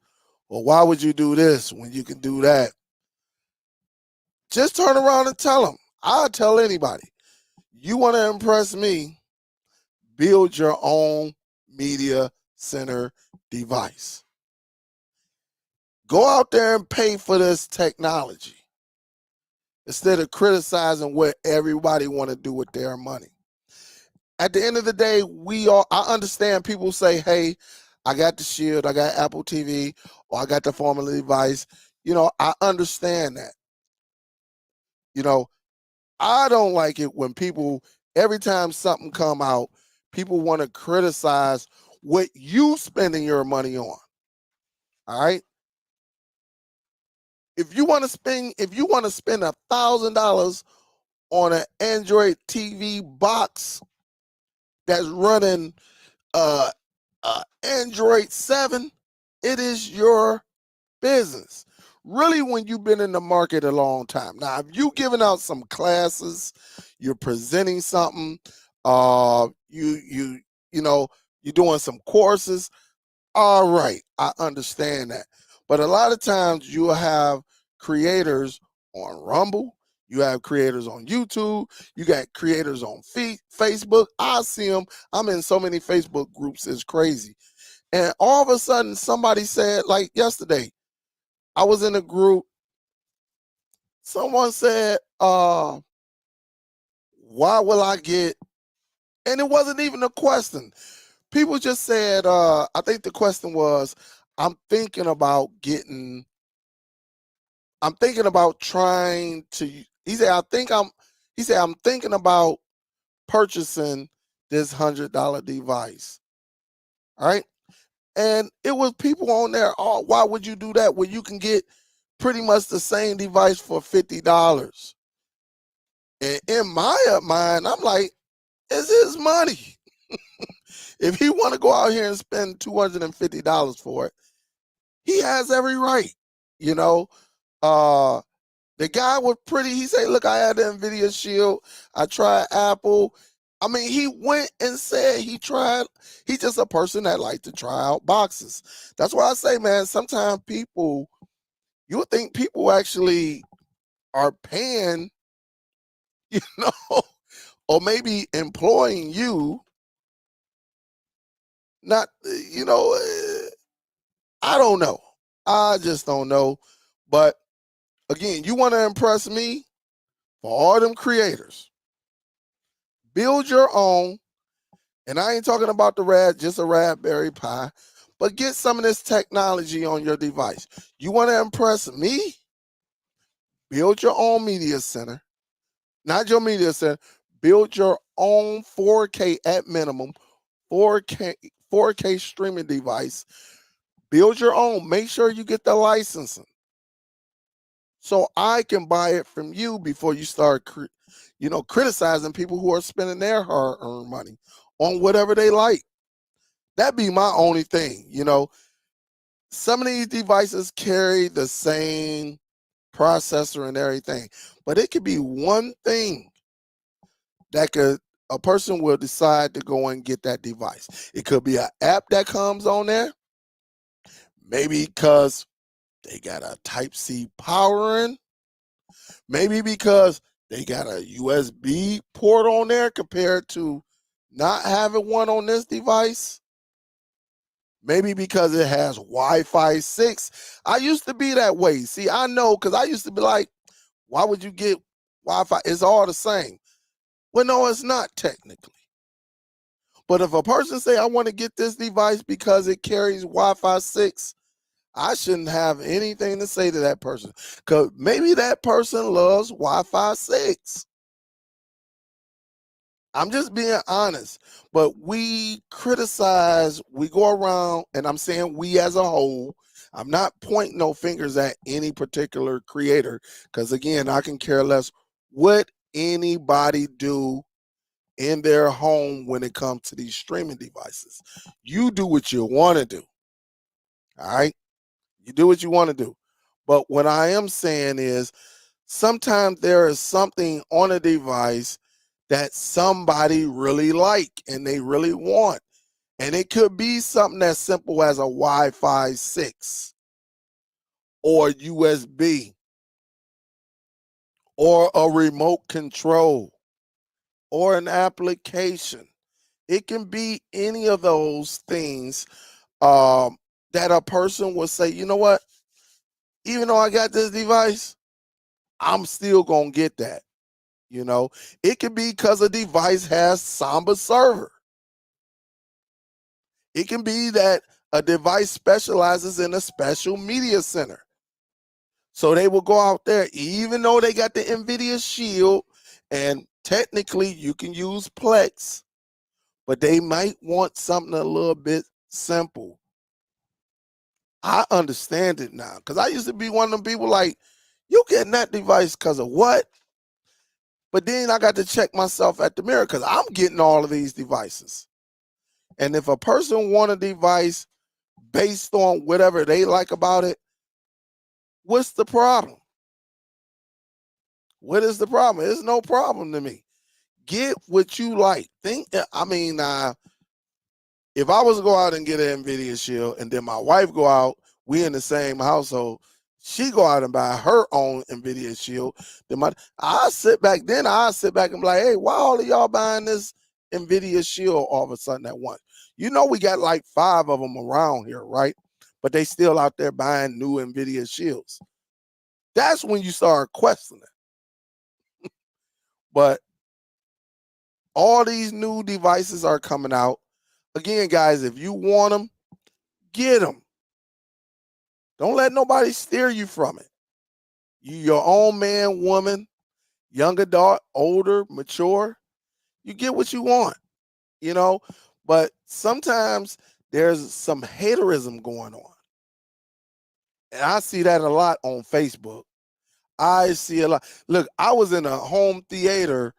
Or why would you do this when you can do that? Just turn around and tell them. I'll tell anybody. You want to impress me, build your own media center device. Go out there and pay for this technology instead of criticizing what everybody want to do with their money. At the end of the day, I understand people say, hey, I got the Shield, I got Apple TV, or I got the formula device. I understand that. I don't like it when people, every time something come out, people want to criticize what you spending your money on. All right. If you want to spend $1,000 on an Android TV box that's running Android 7, it is your business. Really, when you've been in the market a long time. Now, if you giving out some classes, you're presenting something, you're doing some courses. All right, I understand that. But a lot of times you'll have creators on Rumble, you have creators on YouTube, you got creators on Facebook. I see them. I'm in so many Facebook groups, it's crazy. And all of a sudden somebody said, like yesterday, I was in a group, someone said, why will I get, and it wasn't even a question. People just said, I think the question was, I'm thinking about trying to, he said, I'm thinking about purchasing this $100 device. All right. And it was people on there, oh, why would you do that when you can get pretty much the same device for $50? And in my mind, I'm like, it's his money. If he want to go out here and spend $250 for it, he has every right. The guy was pretty. He said, look, I had the NVIDIA Shield. I tried Apple. I mean, he went and said he tried. He's just a person that like to try out boxes. That's why I say, man, sometimes you would think people actually are paying, or maybe employing you. Not, I don't know. I just don't know. But again, you want to impress me, for all them creators, build your own. And I ain't talking about just a Raspberry Pi, but get some of this technology on your device. You want to impress me? Build your own media center. Not your media center. Build your own 4K at minimum, 4K streaming device. Build your own. Make sure you get the licensing, so I can buy it from you before you start, criticizing people who are spending their hard-earned money on whatever they like. That'd be my only thing. Some of these devices carry the same processor and everything, but it could be one thing that a person will decide to go and get that device. It could be an app that comes on there, maybe because they got a Type-C power in, maybe because they got a USB port on there compared to not having one on this device. Maybe because it has Wi-Fi 6. I used to be that way. See, I know, because I used to be like, why would you get Wi-Fi? It's all the same. Well, no, it's not technically. But if a person say, I want to get this device because it carries Wi-Fi 6, I shouldn't have anything to say to that person, because maybe that person loves Wi-Fi 6. I'm just being honest. But we criticize, we go around, and I'm saying we as a whole. I'm not pointing no fingers at any particular creator, because again, I can care less what anybody do in their home when it comes to these streaming devices. You do what you want to do. All right? You do what you want to do. But what I am saying is, sometimes there is something on a device that somebody really like and they really want. And it could be something as simple as a Wi-Fi 6 or USB or a remote control or an application. It can be any of those things that a person will say, you know what, even though I got this device, I'm still going to get that. You know, it could be because a device has Samba server. It can be that a device specializes in a special media center. So they will go out there, even though they got the NVIDIA Shield, and technically you can use Plex, but they might want something a little bit simple. I understand it now, because I used to be one of them people like, you getting that device because of what? But then I got to check myself at the mirror because I'm getting all of these devices. And if a person want a device based on whatever they like about it, what's the problem? What is the problem? It's no problem to me. Get what you like. I mean, if I was to go out and get an NVIDIA Shield and then my wife go out, we in the same household, she go out and buy her own NVIDIA Shield, then I sit back and be like, hey, why all of y'all buying this NVIDIA Shield all of a sudden at once? You know we got like 5 of them around here, right? But they still out there buying new NVIDIA Shields. That's when you start questioning. But all these new devices are coming out. Again, guys, if you want them, get them. Don't let nobody steer you from it. You your own man, woman, young adult, older, mature. You get what you want, you know. But sometimes there's some haterism going on. And I see that a lot on Facebook. I see a lot. Look, I was in a home theater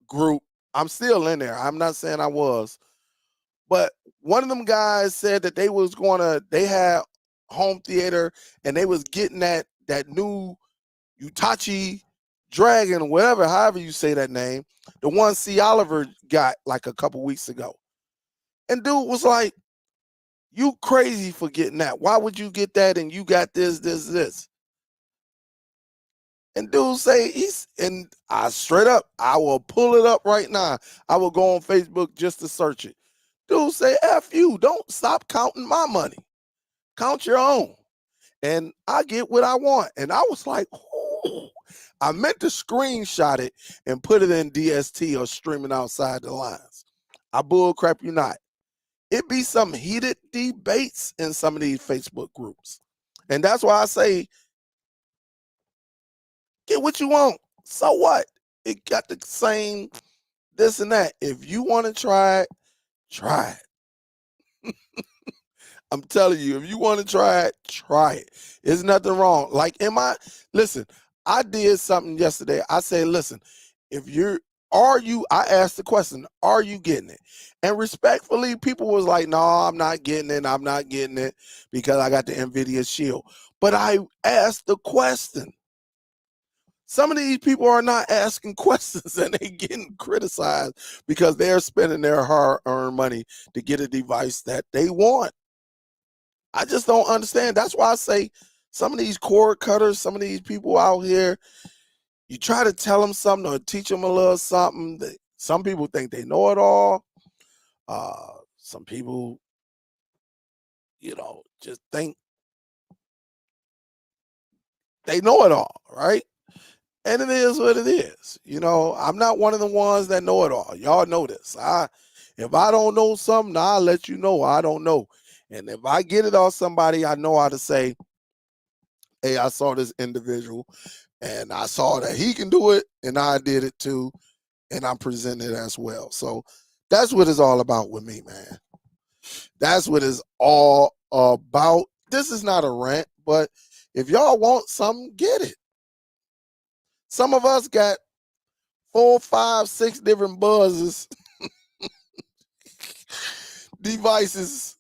group. I'm still in there. I'm not saying I was. But one of them guys said that they had home theater and they was getting that new Utachi Dragon, whatever, however you say that name, the one C. Oliver got like a couple weeks ago. And dude was like, you crazy for getting that. Why would you get that and you got this? And dude say, straight up, I will pull it up right now. I will go on Facebook just to search it. Dude say, F you, don't stop counting my money. Count your own. And I get what I want. And I was like, ooh. I meant to screenshot it and put it in DST or streaming outside the lines. I bullcrap you not. It be some heated debates in some of these Facebook groups. And that's why I say, get what you want. So what? It got the same this and that. If you want to try it, try it. I'm telling you, if you want to try it, try it. There's nothing wrong. Like, listen, I did something yesterday. I said, listen, I asked the question, are you getting it? And respectfully, people was like, no, I'm not getting it. I'm not getting it because I got the NVIDIA Shield. But I asked the question. Some of these people are not asking questions and they getting criticized because they're spending their hard-earned money to get a device that they want. I just don't understand. That's why I say some of these cord cutters, some of these people out here, you try to tell them something or teach them a little something. Some people think they know it all. Some people, just think they know it all, right? And it is what it is. I'm not one of the ones that know it all. Y'all know this. If I don't know something, I'll let you know I don't know. And if I get it off somebody, I know how to say, hey, I saw this individual and I saw that he can do it and I did it too. And I'm presenting it as well. So that's what it's all about with me, man. That's what it's all about. This is not a rant, but if y'all want something, get it. Some of us got 4, 5, 6 different buzzes devices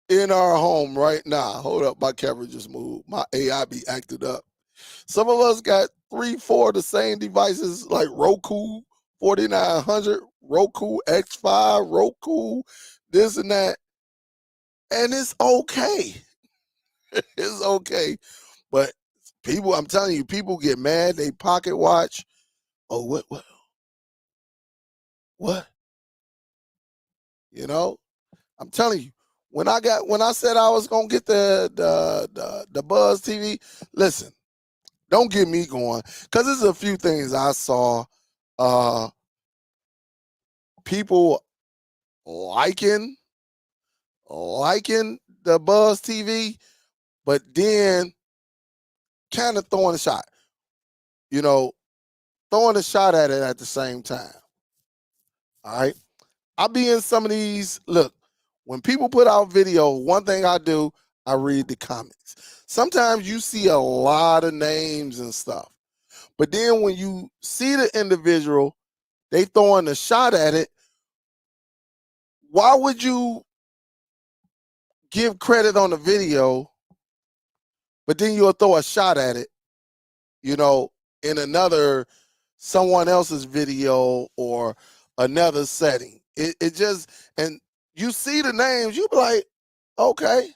in our home right now. Hold up, my camera just moved. My AI be acted up. Some of us got 3, 4 of the same devices like Roku 4900, Roku X5, Roku, this and that. And it's okay. It's okay. But People, I'm telling you, people get mad. They pocket watch. Oh, what? You know, I'm telling you, when I said I was gonna get the Buzz TV, listen, don't get me going, because there's a few things I saw. People liking the Buzz TV, but then kind of throwing a shot. You know, throwing a shot at it at the same time. All right. I be in some of these. Look, when people put out video, one thing I do, I read the comments. Sometimes you see a lot of names and stuff, but then when you see the individual, they throwing a shot at it. Why would you give credit on the video, but then you'll throw a shot at it, you know, in someone else's video or another setting? It just, and you see the names, you be like, okay,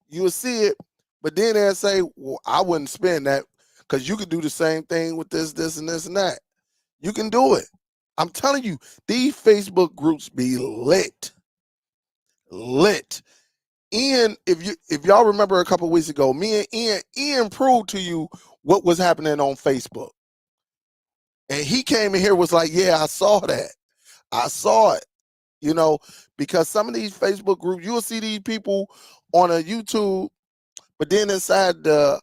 you will see it, but then they'll say, well, I wouldn't spend that, because you could do the same thing with this, and this, and that. You can do it. I'm telling you, these Facebook groups be lit. Ian, if y'all remember a couple of weeks ago, me and Ian proved to you what was happening on Facebook. And he came in here, was like, yeah, I saw that. I saw it. You know, because some of these Facebook groups, you'll see these people on a YouTube, but then inside the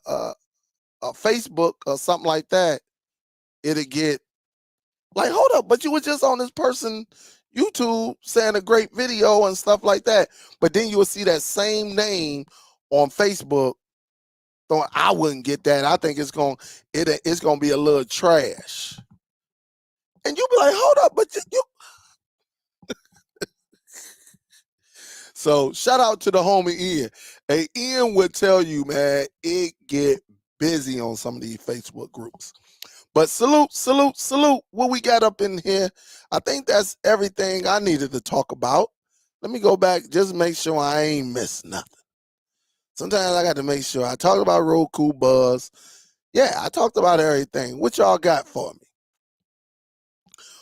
Facebook or something like that, it'll get like, hold up, but you were just on this person YouTube saying a great video and stuff like that. But then you will see that same name on Facebook. I wouldn't get that. I think it's gonna be a little trash. And you be like, hold up, but you. So shout out to the homie Ian. Hey, Ian would tell you, man, it get busy on some of these Facebook groups. But salute. What we got up in here? I think that's everything I needed to talk about. Let me go back, just make sure I ain't missed nothing. Sometimes I got to make sure. I talked about Roku, Buzz. Yeah, I talked about everything. What y'all got for me?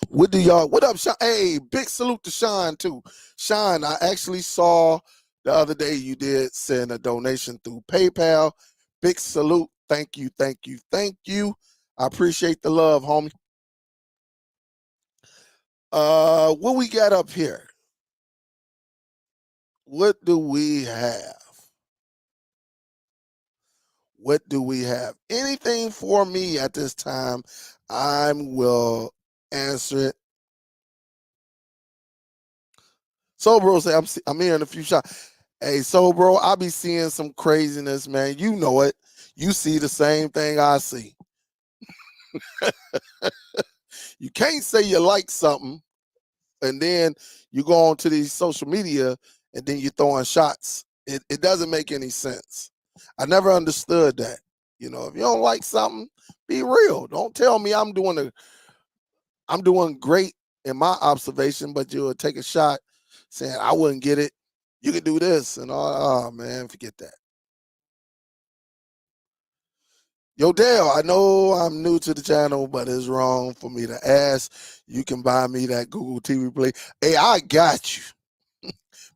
What up, Sean? Hey, big salute to Sean, too. Sean, I actually saw the other day you did send a donation through PayPal. Big salute. Thank you. I appreciate the love, homie. What we got up here? What do we have? Anything for me at this time? I will answer it. So, bro, say I'm hearing a few shots. Hey, so, bro, I be seeing some craziness, man. You know it. You see the same thing I see. You can't say you like something and then you go on to these social media and then you're throwing shots. It doesn't make any sense. I never understood that. You know, if you don't like something, be real. Don't tell me I'm doing great in my observation, but you'll take a shot saying I wouldn't get it. You could do this and all. Oh man, forget that. Yo, Dale, I know I'm new to the channel, but it's wrong for me to ask. You can buy me that Google TV Play. Hey, I got you.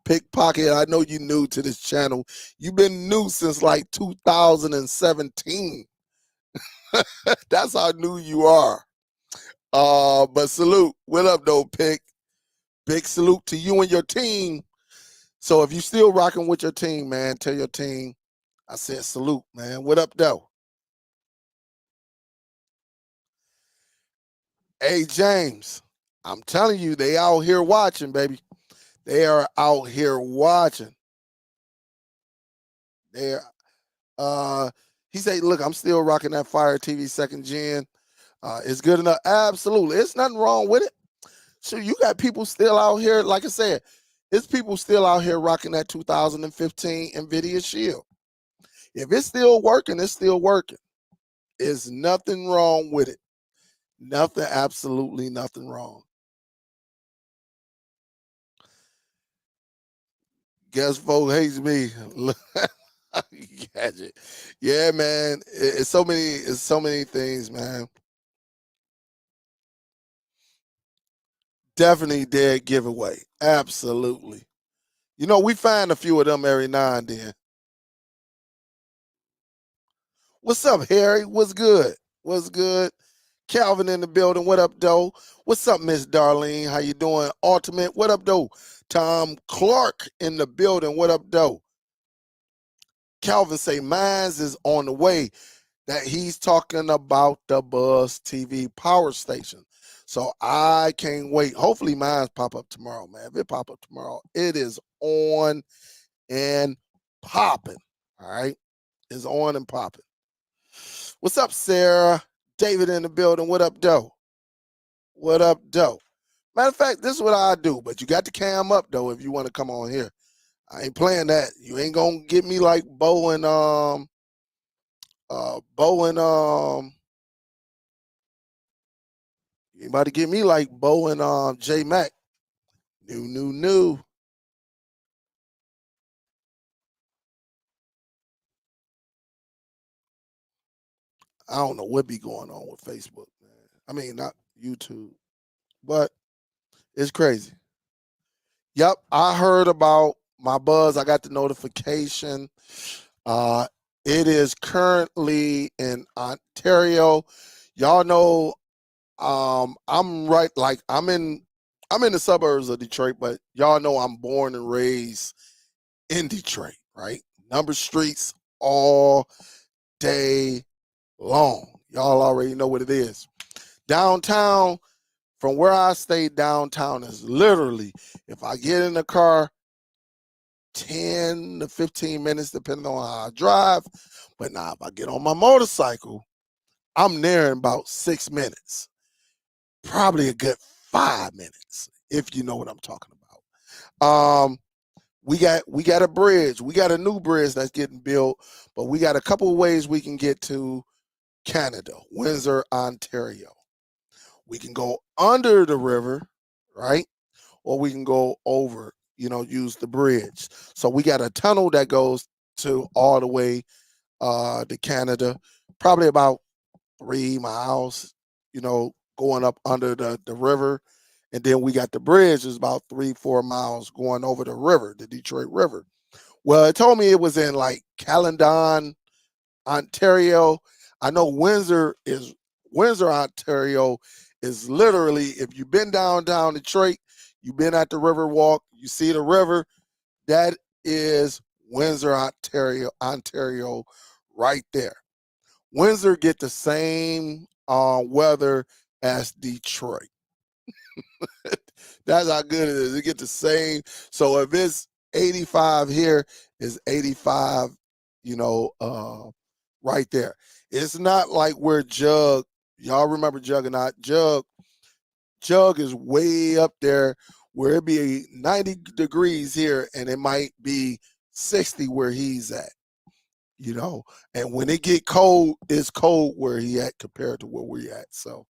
Pickpocket, I know you new to this channel. You've been new since like 2017. That's how new you are. But salute. What up, though, Pick? Big salute to you and your team. So if you still rocking with your team, man, tell your team I said salute, man. What up, though? Hey, James, I'm telling you, they out here watching, baby. They are out here watching. They're he said, look, I'm still rocking that Fire TV second gen. It's good enough. Absolutely. It's nothing wrong with it. So you got people still out here, like I said, it's people still out here rocking that 2015 NVIDIA Shield. If it's still working, it's still working. There's nothing wrong with it. Nothing, absolutely nothing wrong. Guess folks hates me. gadget. Yeah, man. It's so many things, man. Definitely dead giveaway. Absolutely. You know, we find a few of them every now and then. What's up, Harry? What's good? What's good? Calvin in the building. What up, though? What's up, Miss Darlene? How you doing? Ultimate. What up, though? Tom Clark in the building. What up, though? Calvin say mines is on the way. That he's talking about the Buzz TV Powerstation. So I can't wait. Hopefully mines pop up tomorrow, man. If it pop up tomorrow, it is on and popping. All right. It's on and popping. What's up, Sarah? David in the building. What up, Doe? What up, Doe? Matter of fact, this is what I do, but you got the cam up though if you want to come on here. I ain't playing that. You ain't gonna get me like Bo and you ain't about to get me like Bo and J Mac. New. I don't know what be going on with Facebook, man. I mean, not YouTube, but it's crazy. Yep, I heard about my buzz. I got the notification. Uh, it is currently in Ontario. Y'all know, I'm right. Like I'm in the suburbs of Detroit, but y'all know I'm born and raised in Detroit, right? Number streets all day long. Y'all already know what it is. Downtown, from where I stay, downtown is literally, if I get in the car, 10 to 15 minutes, depending on how I drive. But now, if I get on my motorcycle, I'm there in about 6 minutes, probably a good 5 minutes, if you know what I'm talking about. We got a bridge. We got a new bridge that's getting built, but we got a couple of ways we can get to Canada, Windsor, Ontario. We can go under the river, right? Or we can go over, use the bridge. So we got a tunnel that goes to all the way to Canada, probably about 3 miles, going up under the river. And then we got the bridge is about 3-4 miles going over the river, the Detroit River. Well, it told me it was in like Caledon, Ontario. I know Windsor, Ontario is literally, if you've been downtown Detroit, you've been at the river walk, you see the river, that is Windsor, Ontario right there. Windsor get the same weather as Detroit. That's how good it is. It get the same. So if it's 85 here, it's 85, right there. It's not like where Jug, y'all remember Juggernaut? Jug is way up there where it be 90 degrees here and it might be 60 where he's at, and when it get cold, it's cold where he at compared to where we at. So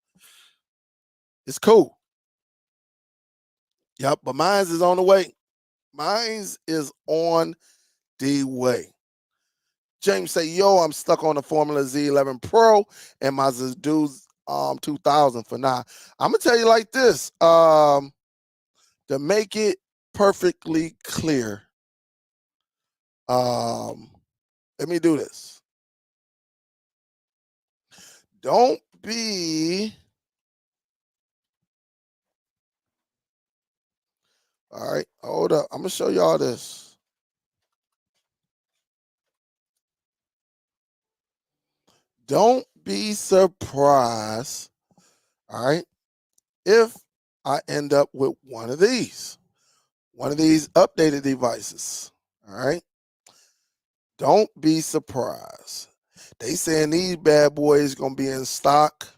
it's cool. Yep, but mine's is on the way. Mine's is on the way. James say, yo, I'm stuck on the Formula Z11 Pro and my Zdu's 2000 for now. I'm gonna tell you like this. To make it perfectly clear, let me do this. Don't be all right. Hold up. I'm gonna show y'all this. Don't be surprised, all right, if I end up with one of these updated devices. All right. Don't be surprised. They saying these bad boys gonna be in stock.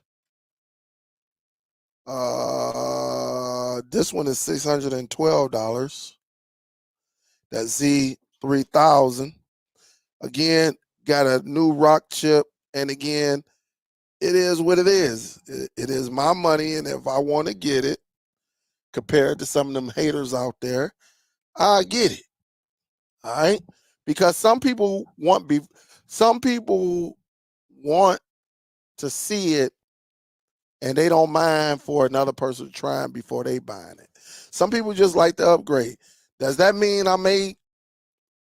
This one is $612. That Z3000. Again, got a new rock chip, and again, it is what it is. It is my money, and if I want to get it, compared to some of them haters out there, I get it. All right, because some people Some people want to see it and they don't mind for another person trying before they buying it. Some people just like to upgrade. Does that mean I may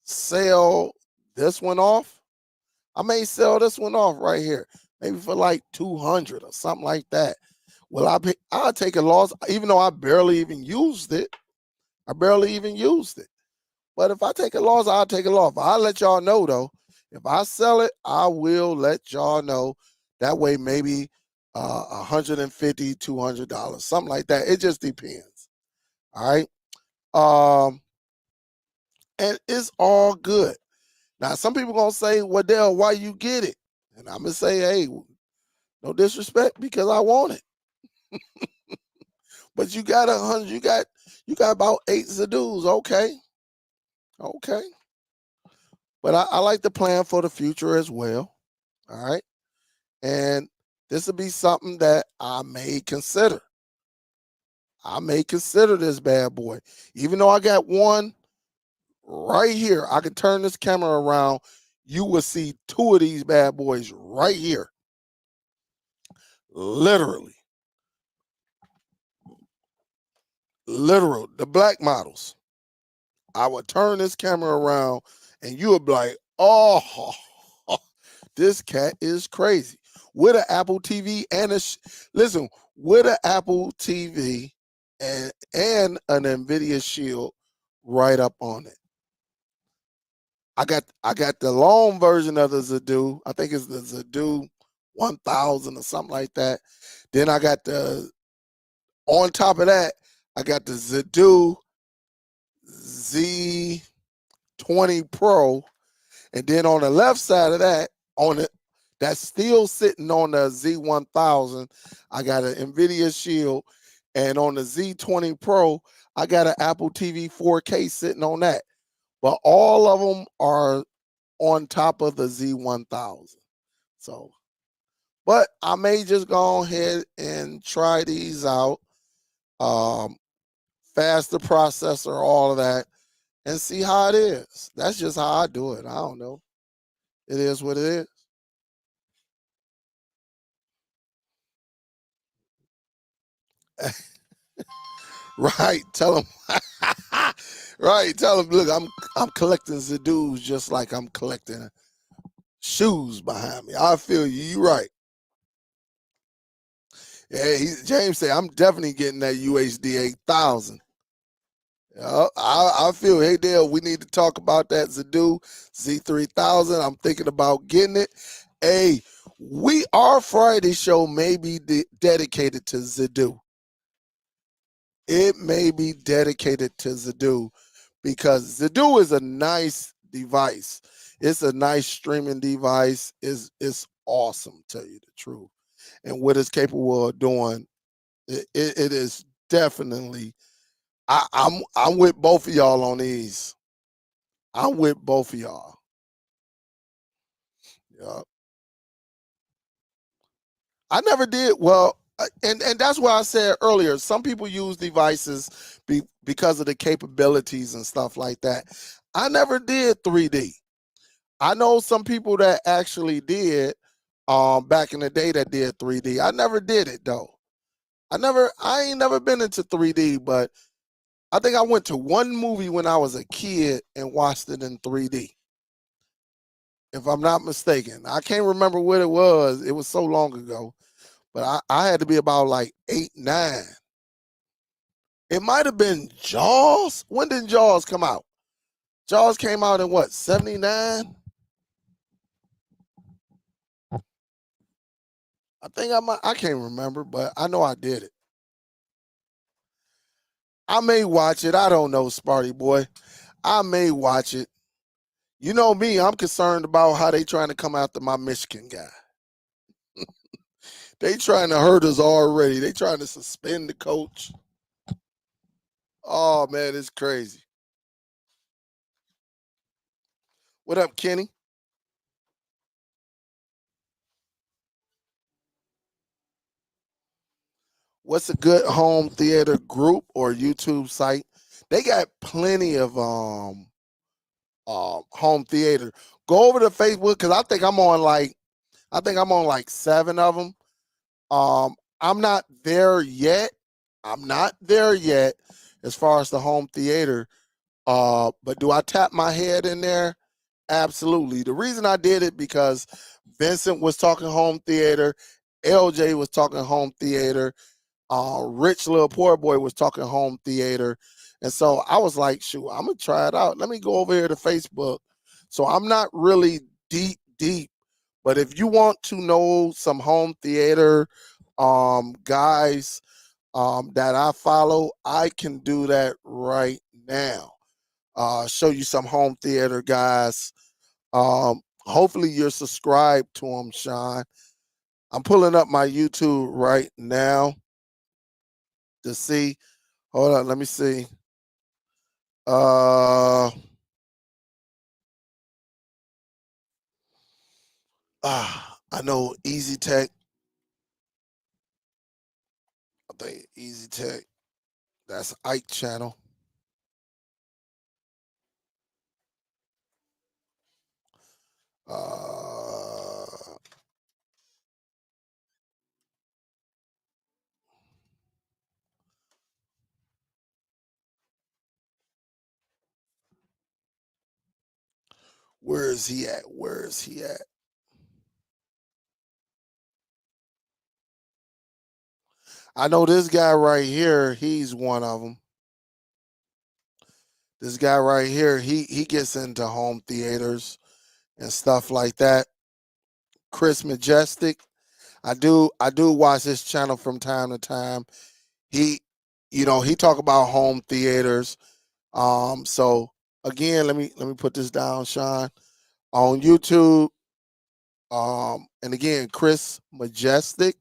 sell this one off? I may sell this one off right here, maybe for like 200 or something like that. Well, I'll take a loss, even though I barely even used it. I barely even used it. But if I take a loss, I'll take a loss. I'll let y'all know though. If I sell it, I will let y'all know. That way, maybe $150, $200, something like that. It just depends. All right. And it's all good. Now, some people gonna say, "Well, Dale, why you get it?" And I'm gonna say, "Hey, no disrespect, because I want it." But you got 100. You got about 8 Zadoos. Okay, okay. But I like to plan for the future as well. All right. And this will be something that I may consider. I may consider this bad boy. Even though I got one right here, I can turn this camera around. You will see 2 of these bad boys right here. Literally. Literal. The black models. I would turn this camera around and you would be like, oh, this cat is crazy. With an Apple TV and listen, with an Apple TV and an NVIDIA Shield right up on it. I got the long version of the Zadoo. I think it's the Zadoo 1000 or something like that. Then I got on top of that, I got the Zadoo Z20 Pro. And then on the left side of that, that's still sitting on the Z1000, I got an NVIDIA Shield. And on the Z20 Pro, I got an Apple TV 4K sitting on that. But all of them are on top of the Z1000. So, but I may just go ahead and try these out. Faster processor, all of that, and see how it is. That's just how I do it. I don't know. It is what it is. Right. Tell them. Right. Tell them, look, I'm collecting Zadoos just like I'm collecting shoes behind me. I feel you. You right. Yeah, James said, I'm definitely getting that UHD 8000. I feel, hey, Dale, we need to talk about that Zadoo Z3000. I'm thinking about getting it. Hey, our Friday show may be dedicated to Zadoo. It may be dedicated to Zadoo because Zadoo is a nice device. It's a nice streaming device. It's awesome, to tell you the truth. And what it's capable of doing, it is definitely. I'm with both of y'all on these. I'm with both of y'all. Yeah. I never did well, and that's why I said earlier. Some people use devices because of the capabilities and stuff like that. I never did 3D. I know some people that actually did back in the day that did 3D. I never did it though. I ain't never been into 3D, but I think I went to one movie when I was a kid and watched it in 3D. If I'm not mistaken. I can't remember what it was. It was so long ago. But I had to be about like 8, 9. It might have been Jaws. When did Jaws come out? Jaws came out in what, 79? I can't remember, but I know I did it. I may watch it. I don't know, Sparty boy. I may watch it. You know me, I'm concerned about how they trying to come after my Michigan guy. They trying to hurt us already. They trying to suspend the coach. Oh man, it's crazy. What up, Kenny? What's a good home theater group or YouTube site? They got plenty of home theater. Go over to Facebook because I think I'm on like 7 of them. I'm not there yet. I'm not there yet as far as the home theater. But do I tap my head in there? Absolutely. The reason I did it because Vincent was talking home theater, LJ was talking home theater, Rich Little Poor Boy was talking home theater. And so I was like, shoot, I'm gonna try it out. Let me go over here to Facebook. So I'm not really deep, but if you want to know some home theater guys that I follow, I can do that right now. Show you some home theater guys. Hopefully you're subscribed to them, Sean. I'm pulling up my YouTube right now to see. Hold on, let me see. I know Easy Tech. I think Easy Tech. That's Ike channel. Where is he at? Where is he at? I know this guy right here. He's one of them. This guy right here. He gets into home theaters and stuff like that. Chris Majestic. I do watch this channel from time to time. He, he talk about home theaters. So again, let me put this down, Sean, on YouTube. And again, Chris Majestic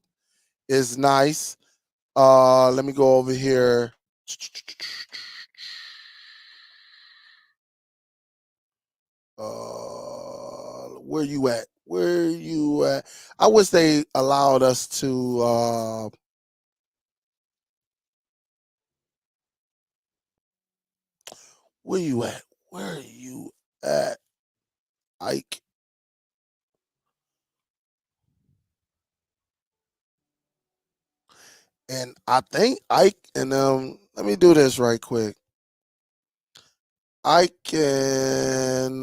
is nice. Let me go over here. Where you at? Where you at? I wish they allowed us to. Where you at? Where are you at, Ike? And I think Ike and let me do this right quick. I can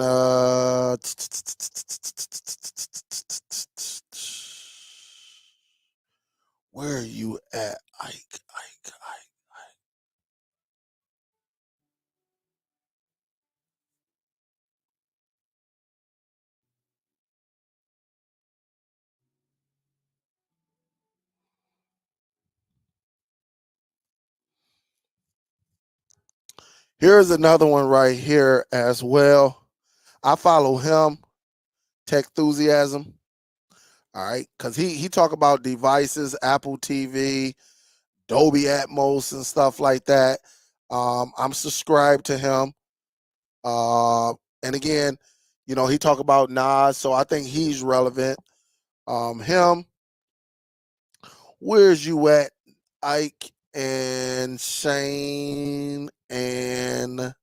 where are you at, Ike? Ike. Here's another one right here as well. I follow him, Tech Enthusiasm. All right, because he talk about devices, Apple TV, Dolby Atmos, and stuff like that. I'm subscribed to him. Uh, and again, he talk about Nas, so I think he's relevant. Him, where's you at, Ike and Shane and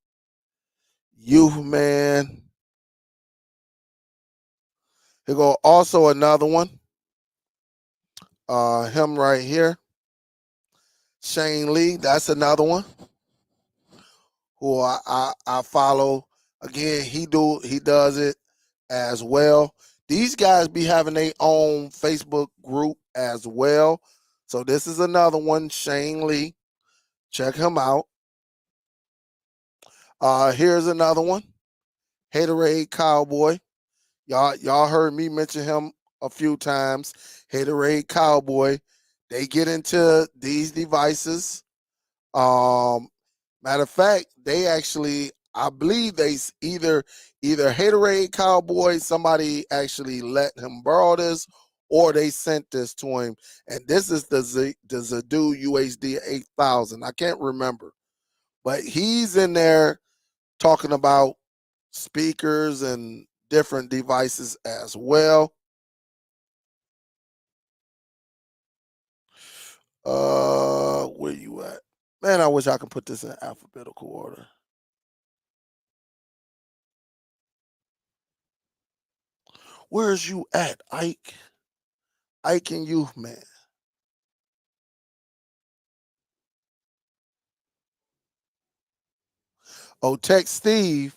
you, man? Here go also another one. Him right here, Shane Lee. That's another one who I follow. Again, he does it as well. These guys be having their own Facebook group as well. So this is another one, Shane Lee. Check him out. Here's another one, Haterade Cowboy. Y'all heard me mention him a few times. Haterade Cowboy. They get into these devices. Matter of fact, they actually, I believe they either Haterade Cowboy, somebody actually let him borrow this, or they sent this to him. And this is the Zadu UHD 8000. I can't remember, but he's in there talking about speakers and different devices as well. Where you at? Man, I wish I could put this in alphabetical order. Where's you at, Ike? Ike and you, man. Oh, text Steve.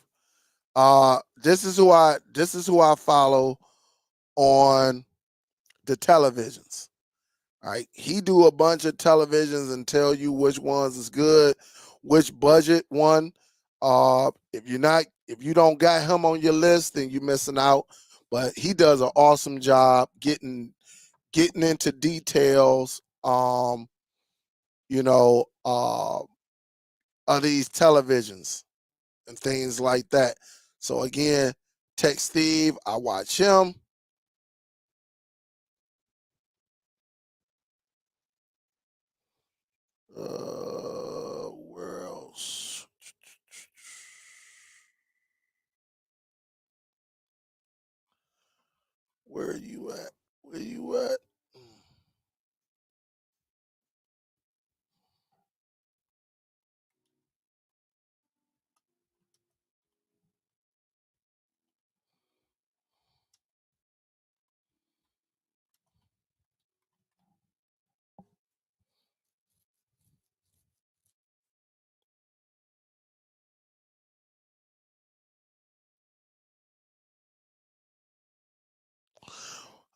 This is who I follow on the televisions. All right. He do a bunch of televisions and tell you which ones is good, which budget one. If you don't got him on your list, then you're missing out. But he does an awesome job getting into details. You know, of these televisions and things like that. So again, text Steve. I watch him. Where else? Where are you at? Where you at?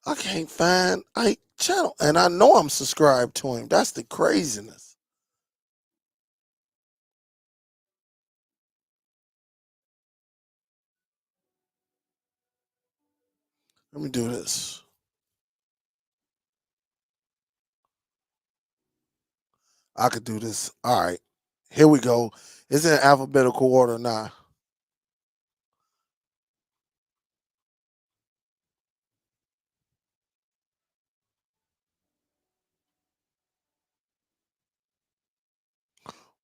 I can't find Ike channel, and I know I'm subscribed to him. That's the craziness. Let me do this. I could do this. All right, here we go. It's in alphabetical order now.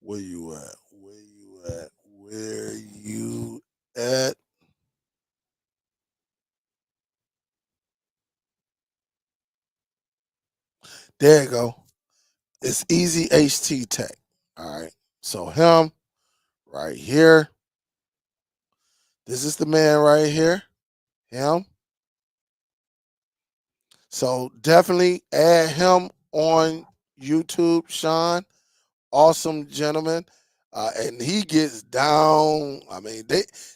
Where you at? Where you at? Where you at? There you go. It's Easy HT Tech. All right. So him right here. This is the man right here. Him. So definitely add him on YouTube, Sean. Awesome gentleman. And he gets down. I mean,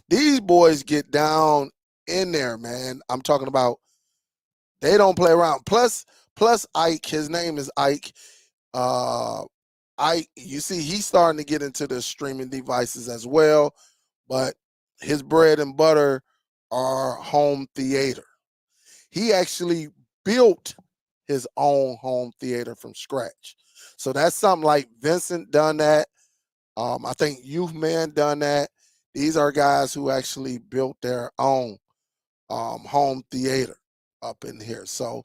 these boys get down in there, man. I'm talking about they don't play around. Plus Ike, his name is Ike. Uh you see, he's starting to get into the streaming devices as well, but his bread and butter are home theater. He actually built his own home theater from scratch. So that's something like Vincent done that. I think Youth Man done that. These are guys who actually built their own home theater up in here. So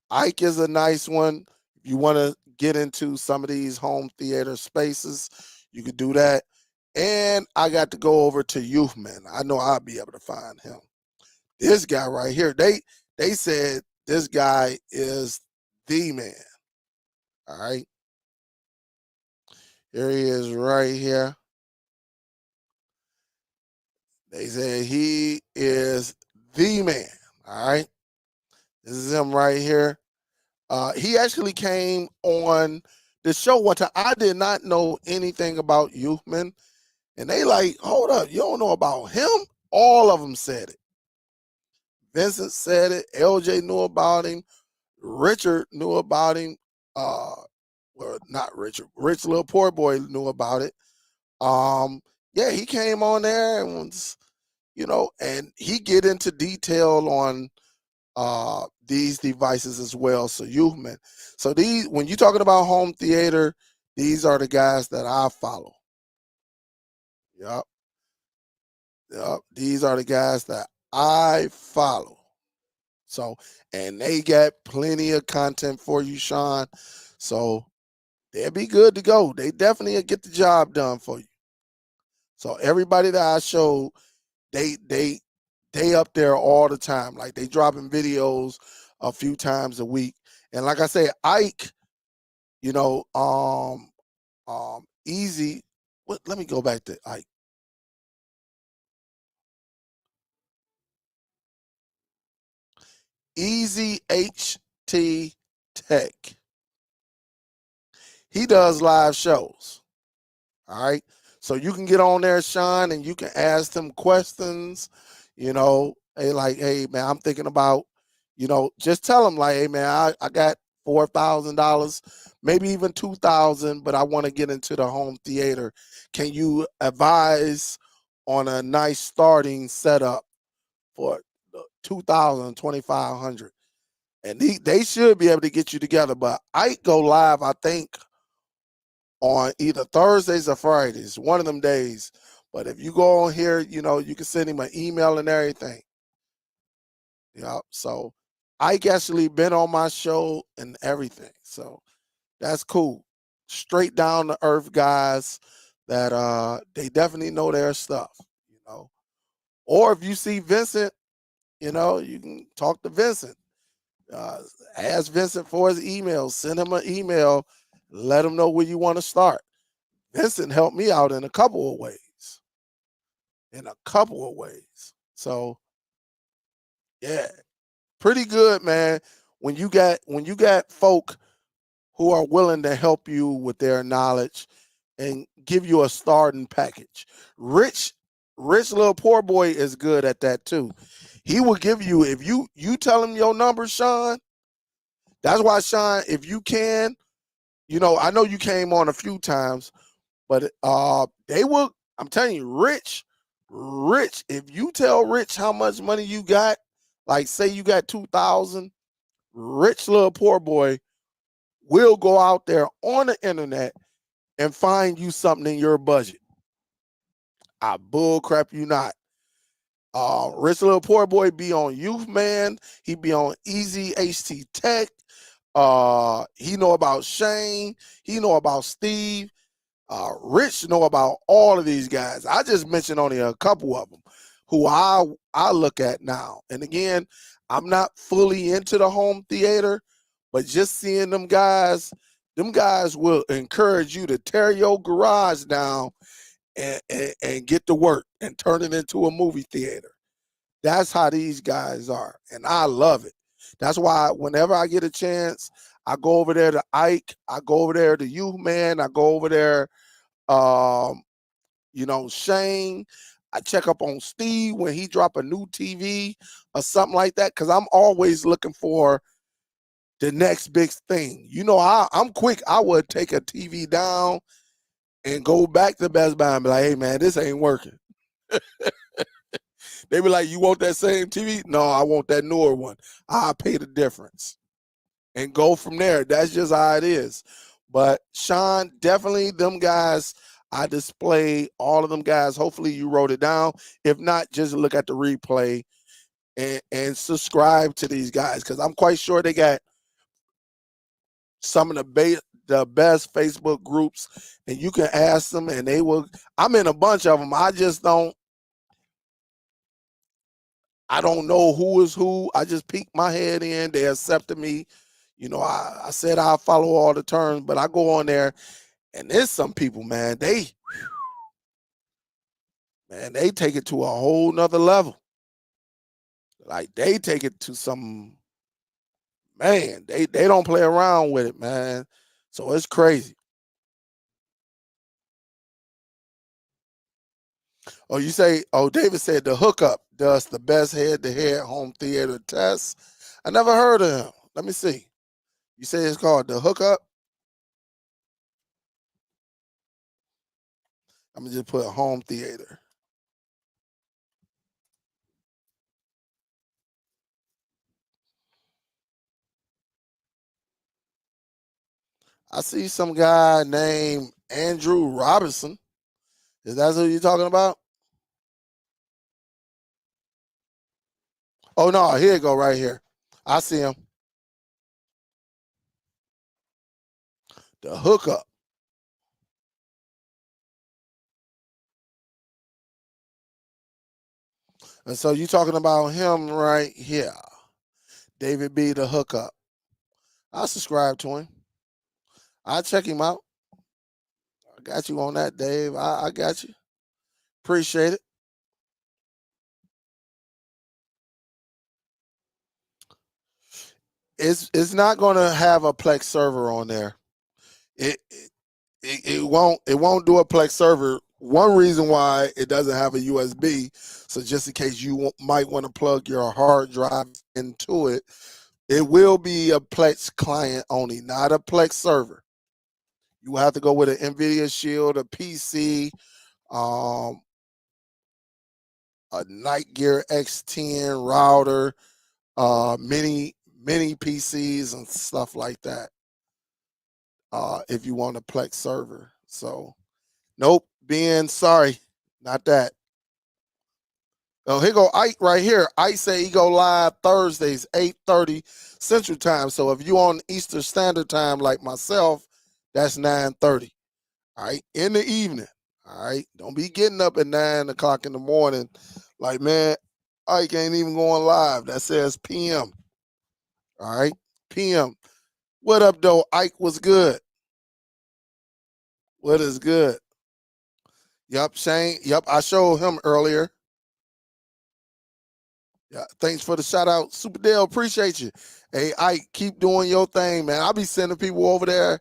Ike is a nice one. If you want to get into some of these home theater spaces, you could do that. And I got to go over to Youth Man. I know I'll be able to find him. This guy right here, they said this guy is the man. All right. Here he is right here. They said he is the man. All right. This is him right here. He actually came on the show one time. I did not know anything about Youthman. And they like, hold up, you don't know about him? All of them said it. Vincent said it. LJ knew about him. Richard knew about him. Well, not Richard. Rich little poor boy knew about it. Um, yeah, he came on there and was, and he get into detail on these devices as well. So Youthman. So these, when you're talking about home theater, these are the guys that I follow. Yep. Yep. These are the guys that I follow. So, and they got plenty of content for you, Sean. So they'll be good to go. They definitely get the job done for you. So everybody that I showed, they up there all the time. Like they dropping videos a few times a week. And like I said, Ike, you know, easy. What? Let me go back to Ike. Easy HT Tech. He does live shows. All right. So you can get on there, Sean, and you can ask them questions. Hey, like, hey, man, I'm thinking about, just tell them, like, hey, man, I got $4,000, maybe even 2,000, but I want to get into the home theater. Can you advise on a nice starting setup for 2,000, 2,500? And they should be able to get you together. But I go live, I think, on either Thursdays or Fridays, one of them days. But if you go on here, you can send him an email and everything. So Ike actually been on my show and everything. So that's cool. Straight down to earth guys that they definitely know their stuff. Or if you see Vincent, you can talk to Vincent. Ask Vincent for his email. Send him an email. Let him know where you want to start. Vincent helped me out in a couple of ways. So yeah, pretty good, man. When you got folk who are willing to help you with their knowledge and give you a starting package. Rich little poor boy is good at that too. He will give you, if you tell him your number, Sean. That's why, Sean, if you can, I know you came on a few times, but they will. I'm telling you, Rich. If you tell Rich how much money you got, like say you got 2,000, Rich little poor boy will go out there on the internet and find you something in your budget. I bull crap you not. Rich little poor boy be on Youth Man. He be on Easy HT Tech. He know about Shane. He know about Steve. Rich know about all of these guys. I just mentioned only a couple of them who I look at now. And again, I'm not fully into the home theater, but just seeing them guys will encourage you to tear your garage down and get to work and turn it into a movie theater. That's how these guys are. And I love it. That's why whenever I get a chance, I go over there to Ike. I go over there to Youth Man. I go over there Shane. I check up on Steve when he drop a new TV or something like that, because I'm always looking for the next big thing. I'm quick. I would take a TV down and go back to Best Buy and be like, hey, man, this ain't working. They be like, you want that same TV? No, I want that newer one. I'll pay the difference and go from there. That's just how it is. But Sean, definitely them guys, I display all of them guys. Hopefully you wrote it down. If not, just look at the replay and subscribe to these guys, because I'm quite sure they got some of the best Facebook groups, and you can ask them and they will. I'm in a bunch of them. I don't know who is who. I just peeked my head in. They accepted me. I said I'll follow all the terms, but I go on there and there's some people, man, they take it to a whole nother level. Like they take it to some, man, they don't play around with it, man. So it's crazy. Oh, David said the hookup does the best head-to-head home theater test. I never heard of him. Let me see. You say it's called the hookup? I'm gonna just put home theater. I see some guy named Andrew Robinson. Is that who you're talking about? Oh no, here you go, right here. I see him. The hookup. And so you talking about him right here. David B, the hookup. I subscribe to him. I check him out. I got you on that, Dave. I got you. Appreciate it. It's not going to have a Plex server on there. It won't do a Plex server. One reason why it doesn't have a USB, so just in case you might want to plug your hard drive into it, it will be a Plex client only, not a Plex server. You will have to go with an NVIDIA Shield, a PC, a Nightgear X10 router, mini PCs and stuff like that. If you want a Plex server. So nope, Ben, sorry, not that. Oh, here go Ike right here. Ike say he go live Thursdays, 8:30 Central Time. So if you on Eastern Standard Time like myself, that's 9:30. All right, in the evening. All right, don't be getting up at 9 o'clock in the morning. Like, man, Ike ain't even going live. That says PM. All right, PM. What up, though? Ike was good. What is good? Yep, Shane. Yep, I showed him earlier. Yeah, thanks for the shout out, Superdell. Appreciate you. Hey, Ike, keep doing your thing, man. I'll be sending people over there.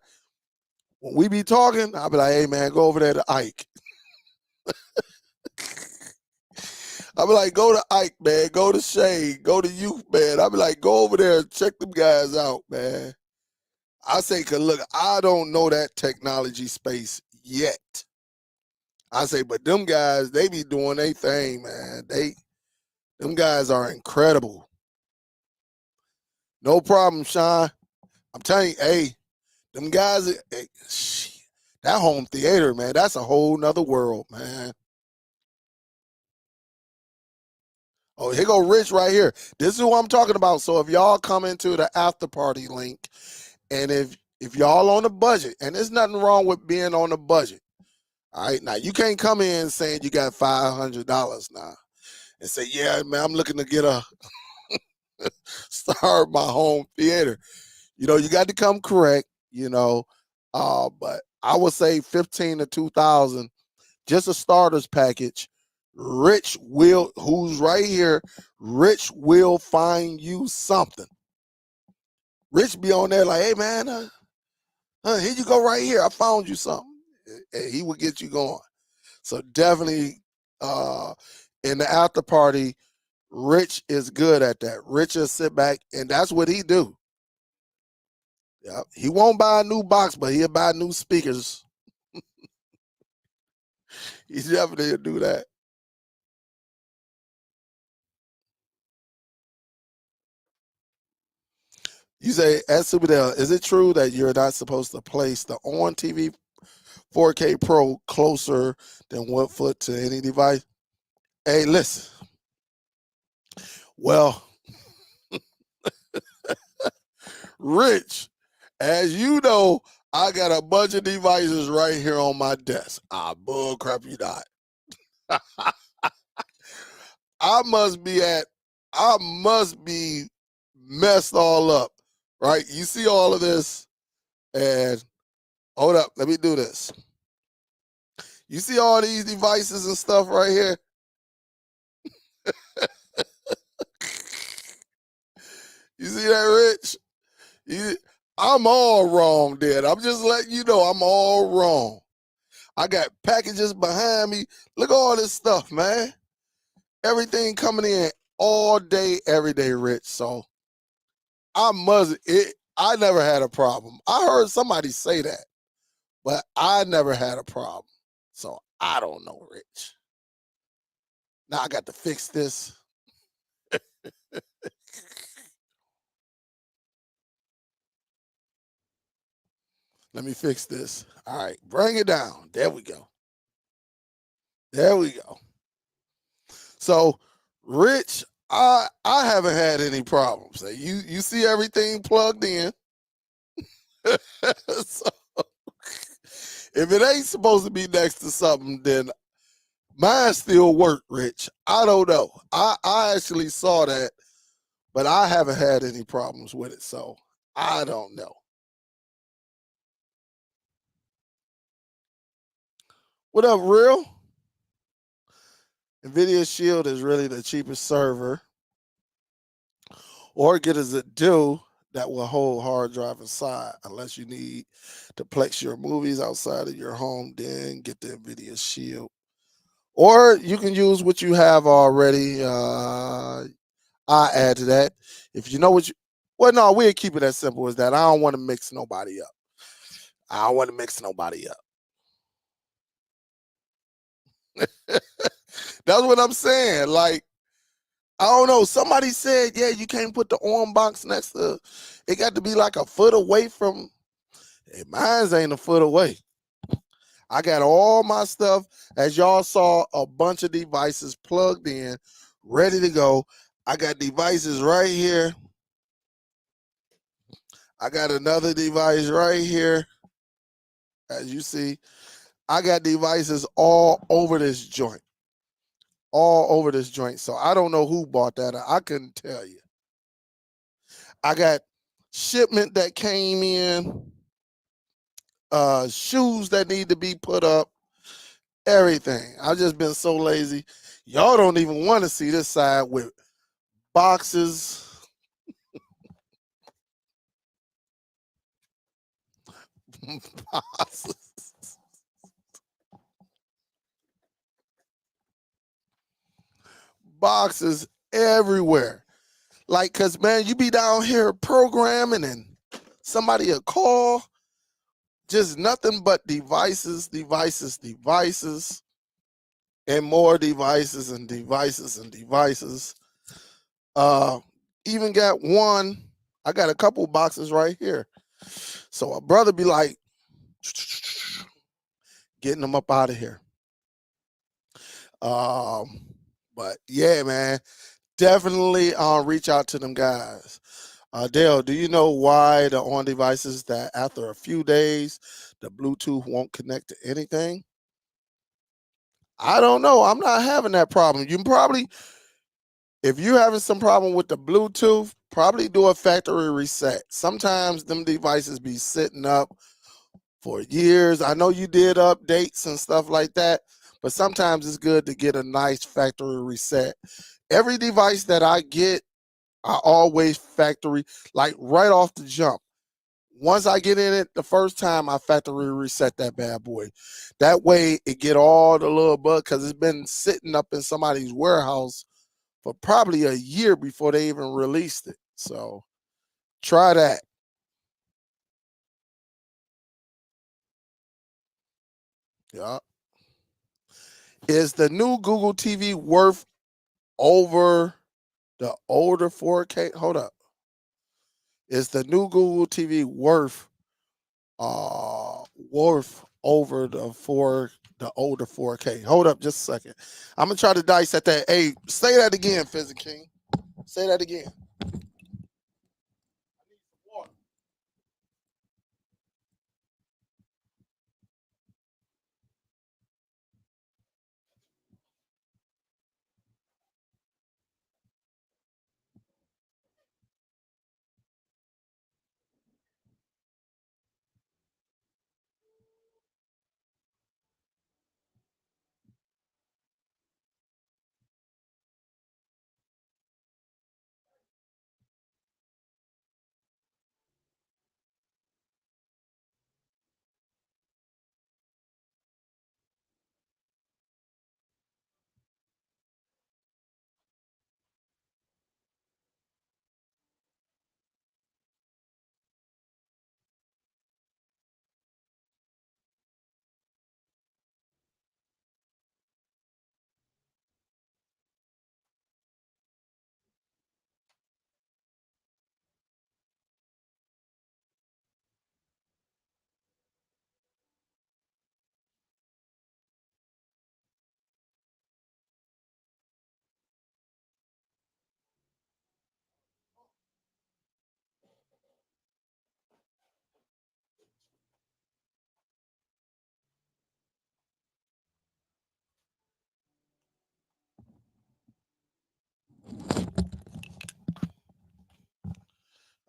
When we be talking, I'll be like, hey, man, go over there to Ike. I'll be like, go to Ike, man. Go to Shane. Go to Youth, man. I'll be like, go over there and check them guys out, man. I say, cause look, I don't know that technology space yet. I say, but them guys, they be doing their thing, man. Them guys are incredible. No problem, Sean. I'm telling you, hey, them guys, hey, that home theater, man, that's a whole nother world, man. Oh, here go Rich right here. This is what I'm talking about. So if y'all come into the after party link, and if y'all on a budget, and there's nothing wrong with being on a budget. All right, now you can't come in saying you got $500 now and say, yeah, man, I'm looking to get a start my home theater. You know, you got to come correct, you know. But I would say 15 to 2,000, just a starters package. Rich will, who's right here, Rich will find you something. Rich be on there like, hey man, here you go right here. I found you something. And he will get you going. So definitely in the after party, Rich is good at that. Rich will sit back, and that's what he do. Yeah, he won't buy a new box, but he'll buy new speakers. He definitely will do that. You say, at Superdell, is it true that you're not supposed to place the on TV 4K Pro closer than 1 foot to any device? Hey, listen. Well, Rich, as you know, I got a bunch of devices right here on my desk. Bull crap, you not. I must be messed all up, right? You see all of this, and hold up, let me do this. You see all these devices and stuff right here? You see that, Rich? I'm all wrong, Dad. I'm just letting you know I'm all wrong. I got packages behind me. Look at all this stuff, man. Everything coming in all day, every day, Rich. So I never had a problem. I heard somebody say that, but I never had a problem. So I don't know, Rich. Now I got to fix this. Let me fix this. All right, bring it down. There we go. There we go. So, Rich, I haven't had any problems. You see everything plugged in. So, if it ain't supposed to be next to something, then mine still work, Rich. I don't know. I actually saw that, but I haven't had any problems with it. So I don't know. What up, Real? NVIDIA Shield is really the cheapest server. Or get as it do, that will hold hard drive inside. Unless you need to plex your movies outside of your home, then get the NVIDIA Shield. Or you can use what you have already. I add to that. If you know what you, well, no, we'll keep it as simple as that. I don't want to mix nobody up. I don't want to mix nobody up. That's what I'm saying. Like, I don't know. Somebody said, yeah, you can't put the arm box next to it. Got to be like a foot away from. Hey, mine's ain't a foot away. I got all my stuff, as y'all saw, a bunch of devices plugged in, ready to go. I got devices right here. I got another device right here. As you see, I got devices all over this joint. All over this joint. So I don't know who bought that. I couldn't tell you. I got shipment that came in, shoes that need to be put up, everything. I've just been so lazy. Y'all don't even want to see this side with boxes. boxes. Boxes everywhere. Like, cause man, you be down here programming and somebody a call, just nothing but devices, devices, devices, and more devices and devices and devices. Uh, even got one. I got a couple boxes right here. So a brother be like, getting them up out of here. Um, but yeah, man, definitely reach out to them guys. Dale, do you know why the on devices that after a few days the Bluetooth won't connect to anything? I don't know. I'm not having that problem. You probably, if you're having some problem with the Bluetooth, probably do a factory reset. Sometimes them devices be sitting up for years. I know you did updates and stuff like that, but sometimes it's good to get a nice factory reset. Every device that I get, I always factory, like right off the jump. Once I get in it the first time, I factory reset that bad boy. That way it get all the little bug, because it's been sitting up in somebody's warehouse for probably a year before they even released it. So try that. Yeah. Is the new Google TV worth over the older 4K? Hold up. Is the new Google TV worth over the older 4K? Hold up just a second. I'm gonna try to dissect that. Hey, say that again, Physic King. Say that again.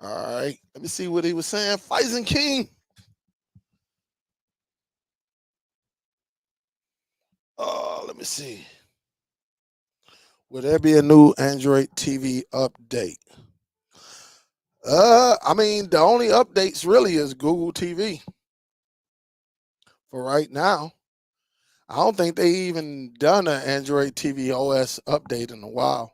All right. Let me see what he was saying. Faison King. Let me see. Will there be a new Android TV update? I mean, the only updates really is Google TV for right now. I don't think they even done an Android TV OS update in a while.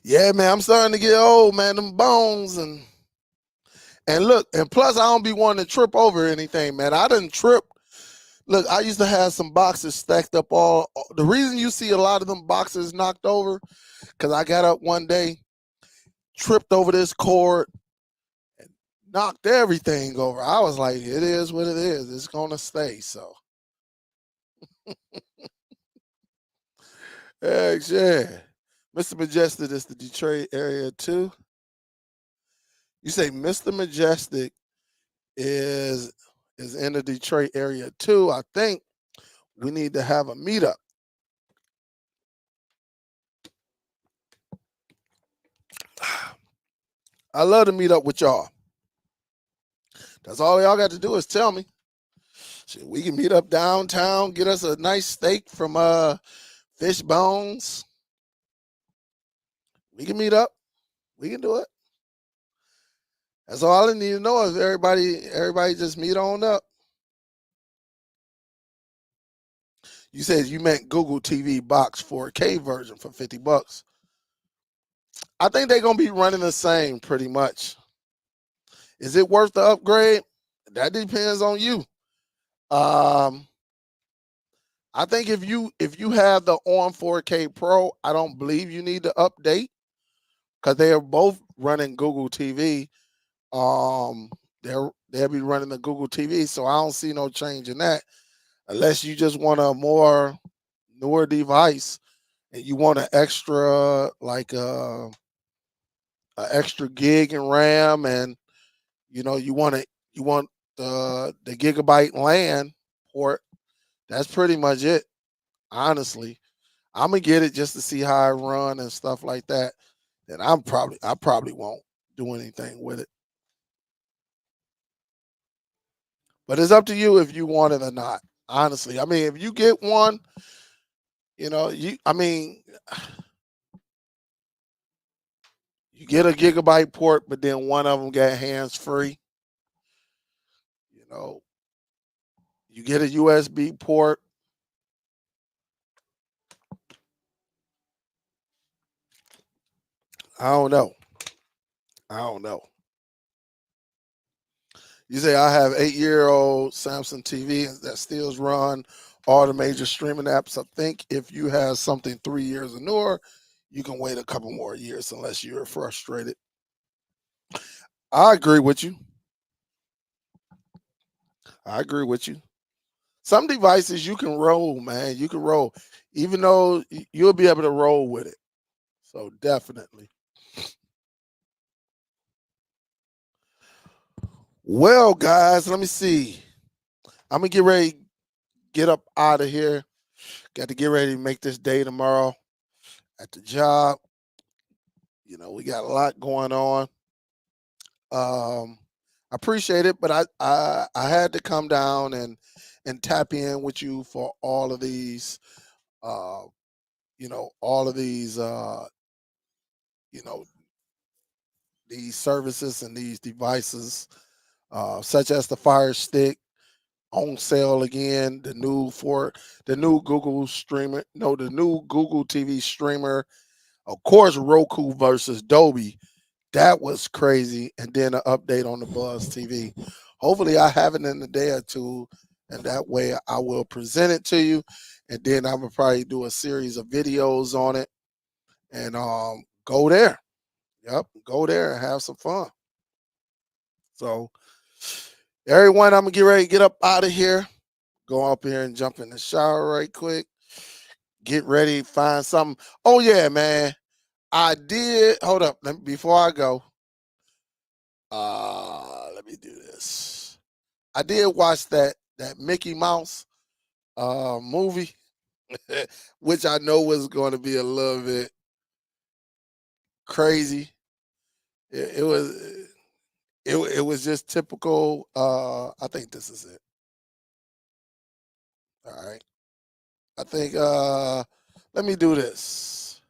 Yeah, man, I'm starting to get old, man. Them bones and look, and plus I don't be wanting to trip over anything, man. I didn't trip. Look, I used to have some boxes stacked up all. The reason you see a lot of them boxes knocked over, because I got up one day, tripped over this cord, and knocked everything over. I was like, it is what it is. It's gonna stay. So, heck yeah. Mr. Majestic is the Detroit area too. You say Mr. Majestic is in the Detroit area too. I think we need to have a meetup. I love to meet up with y'all. That's all y'all got to do is tell me. Shit, we can meet up downtown, get us a nice steak from Fish Bones. We can meet up. We can do it. That's all I need to know is everybody just meet on up. You said you meant Google TV box 4K version for $50. I think they're gonna be running the same pretty much. Is it worth the upgrade? That depends on you. Um, I think if you have the on 4K Pro, I don't believe you need to update because they are both running Google TV. They'll be running the Google TV, so I don't see no change in that unless you just want a more newer device and you want an extra like a extra gig in RAM and you want the gigabyte LAN port. That's pretty much it. Honestly, I'm gonna get it just to see how I run and stuff like that. Then I probably won't do anything with it. But it's up to you if you want it or not. Honestly, I mean, if you get one, I mean, you get a gigabyte port, but then one of them got hands free. You know, you get a USB port. I don't know. I don't know. You say I have 8-year-old Samsung TV that still run all the major streaming apps. I think if you have something 3 years or newer, you can wait a couple more years unless you're frustrated. I agree with you. I agree with you. Some devices you can roll, man. You can roll, even though you'll be able to roll with it. So definitely. Well, guys, let me see. I'm gonna get ready, get up out of here. Got to get ready to make this day tomorrow at the job. We got a lot going on. I appreciate it, but I had to come down and tap in with you for all of these, uh, all of these, you know, these services and these devices, such as the Fire Stick on sale again, the new Google streamer, no, the new Google TV streamer, of course, Roku versus Dolby. That was crazy. And then an update on the Buzz TV. Hopefully, I have it in a day or two, and that way I will present it to you. And then I will probably do a series of videos on it and go there. Yep, go there and have some fun. So, everyone, I'm gonna get ready to get up out of here. Go up here and jump in the shower right quick. Get ready, find something. Oh yeah, man. I did. Hold up, before I go. Let me do this. I did watch that Mickey Mouse movie, which I know was going to be a little bit crazy. It was it was just typical. I think this is it. All right. I think Let me do this.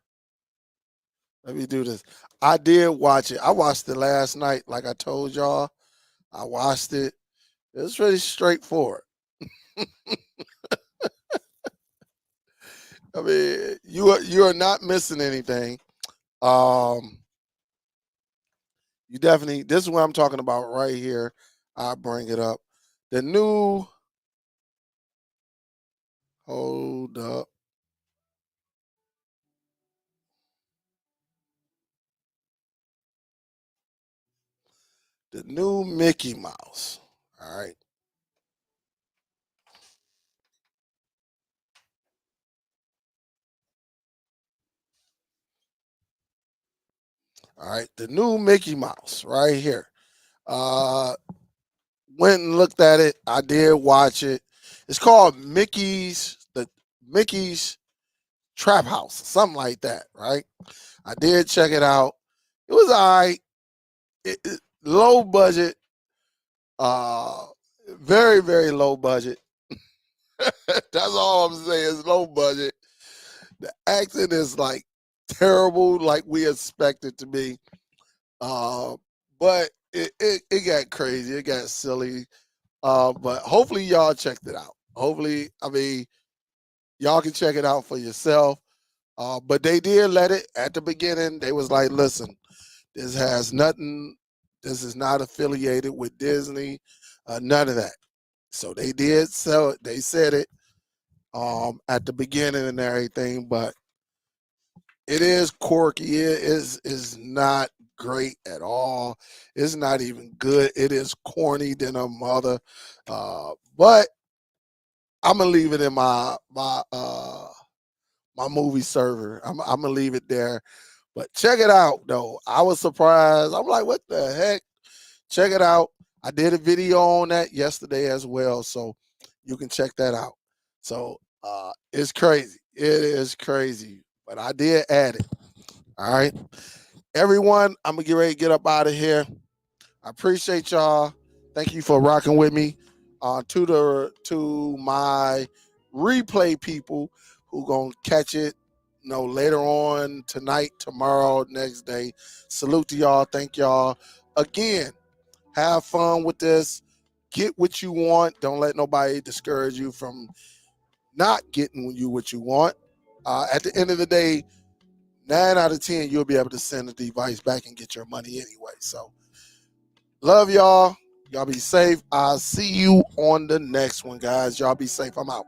Let me do this. I did watch it. I watched it last night, like I told y'all. I watched it. It was really straightforward. I mean, you are not missing anything. You definitely. This is what I'm talking about right here. I'll bring it up. The new. Hold up. The new Mickey Mouse. All right. All right. The new Mickey Mouse right here. Uh Went and looked at it. I did watch it. It's called Mickey's Trap House, something like that, right? I did check it out. It was all right. Low budget, uh, very, very low budget. That's all I'm saying is low budget. The acting is like terrible, like we expect it to be. But it got crazy. It got silly. But hopefully y'all checked it out. Hopefully, I mean, y'all can check it out for yourself. But they did let it at the beginning. They was like, listen, this has nothing, this is not affiliated with Disney, none of that. So they did sell it. They said it at the beginning and everything, but it is quirky. It is not great at all. It's not even good. It is corny than a mother. But I'm gonna leave it in my movie server. I'm gonna leave it there. But check it out though. I was surprised. I'm like, what the heck? Check it out. I did a video on that yesterday as well, so you can check that out. So it's crazy. It is crazy. But I did add it. All right. Everyone, I'm gonna get ready to get up out of here. I appreciate y'all. Thank you for rocking with me. To my replay people who gonna catch it, later on tonight, tomorrow, next day. Salute to y'all. Thank y'all again. Have fun with this. Get what you want. Don't let nobody discourage you from not getting you what you want. At the end of the day, 9 out of 10, you'll be able to send the device back and get your money anyway. So, love y'all. Y'all be safe. I'll see you on the next one, guys. Y'all be safe. I'm out.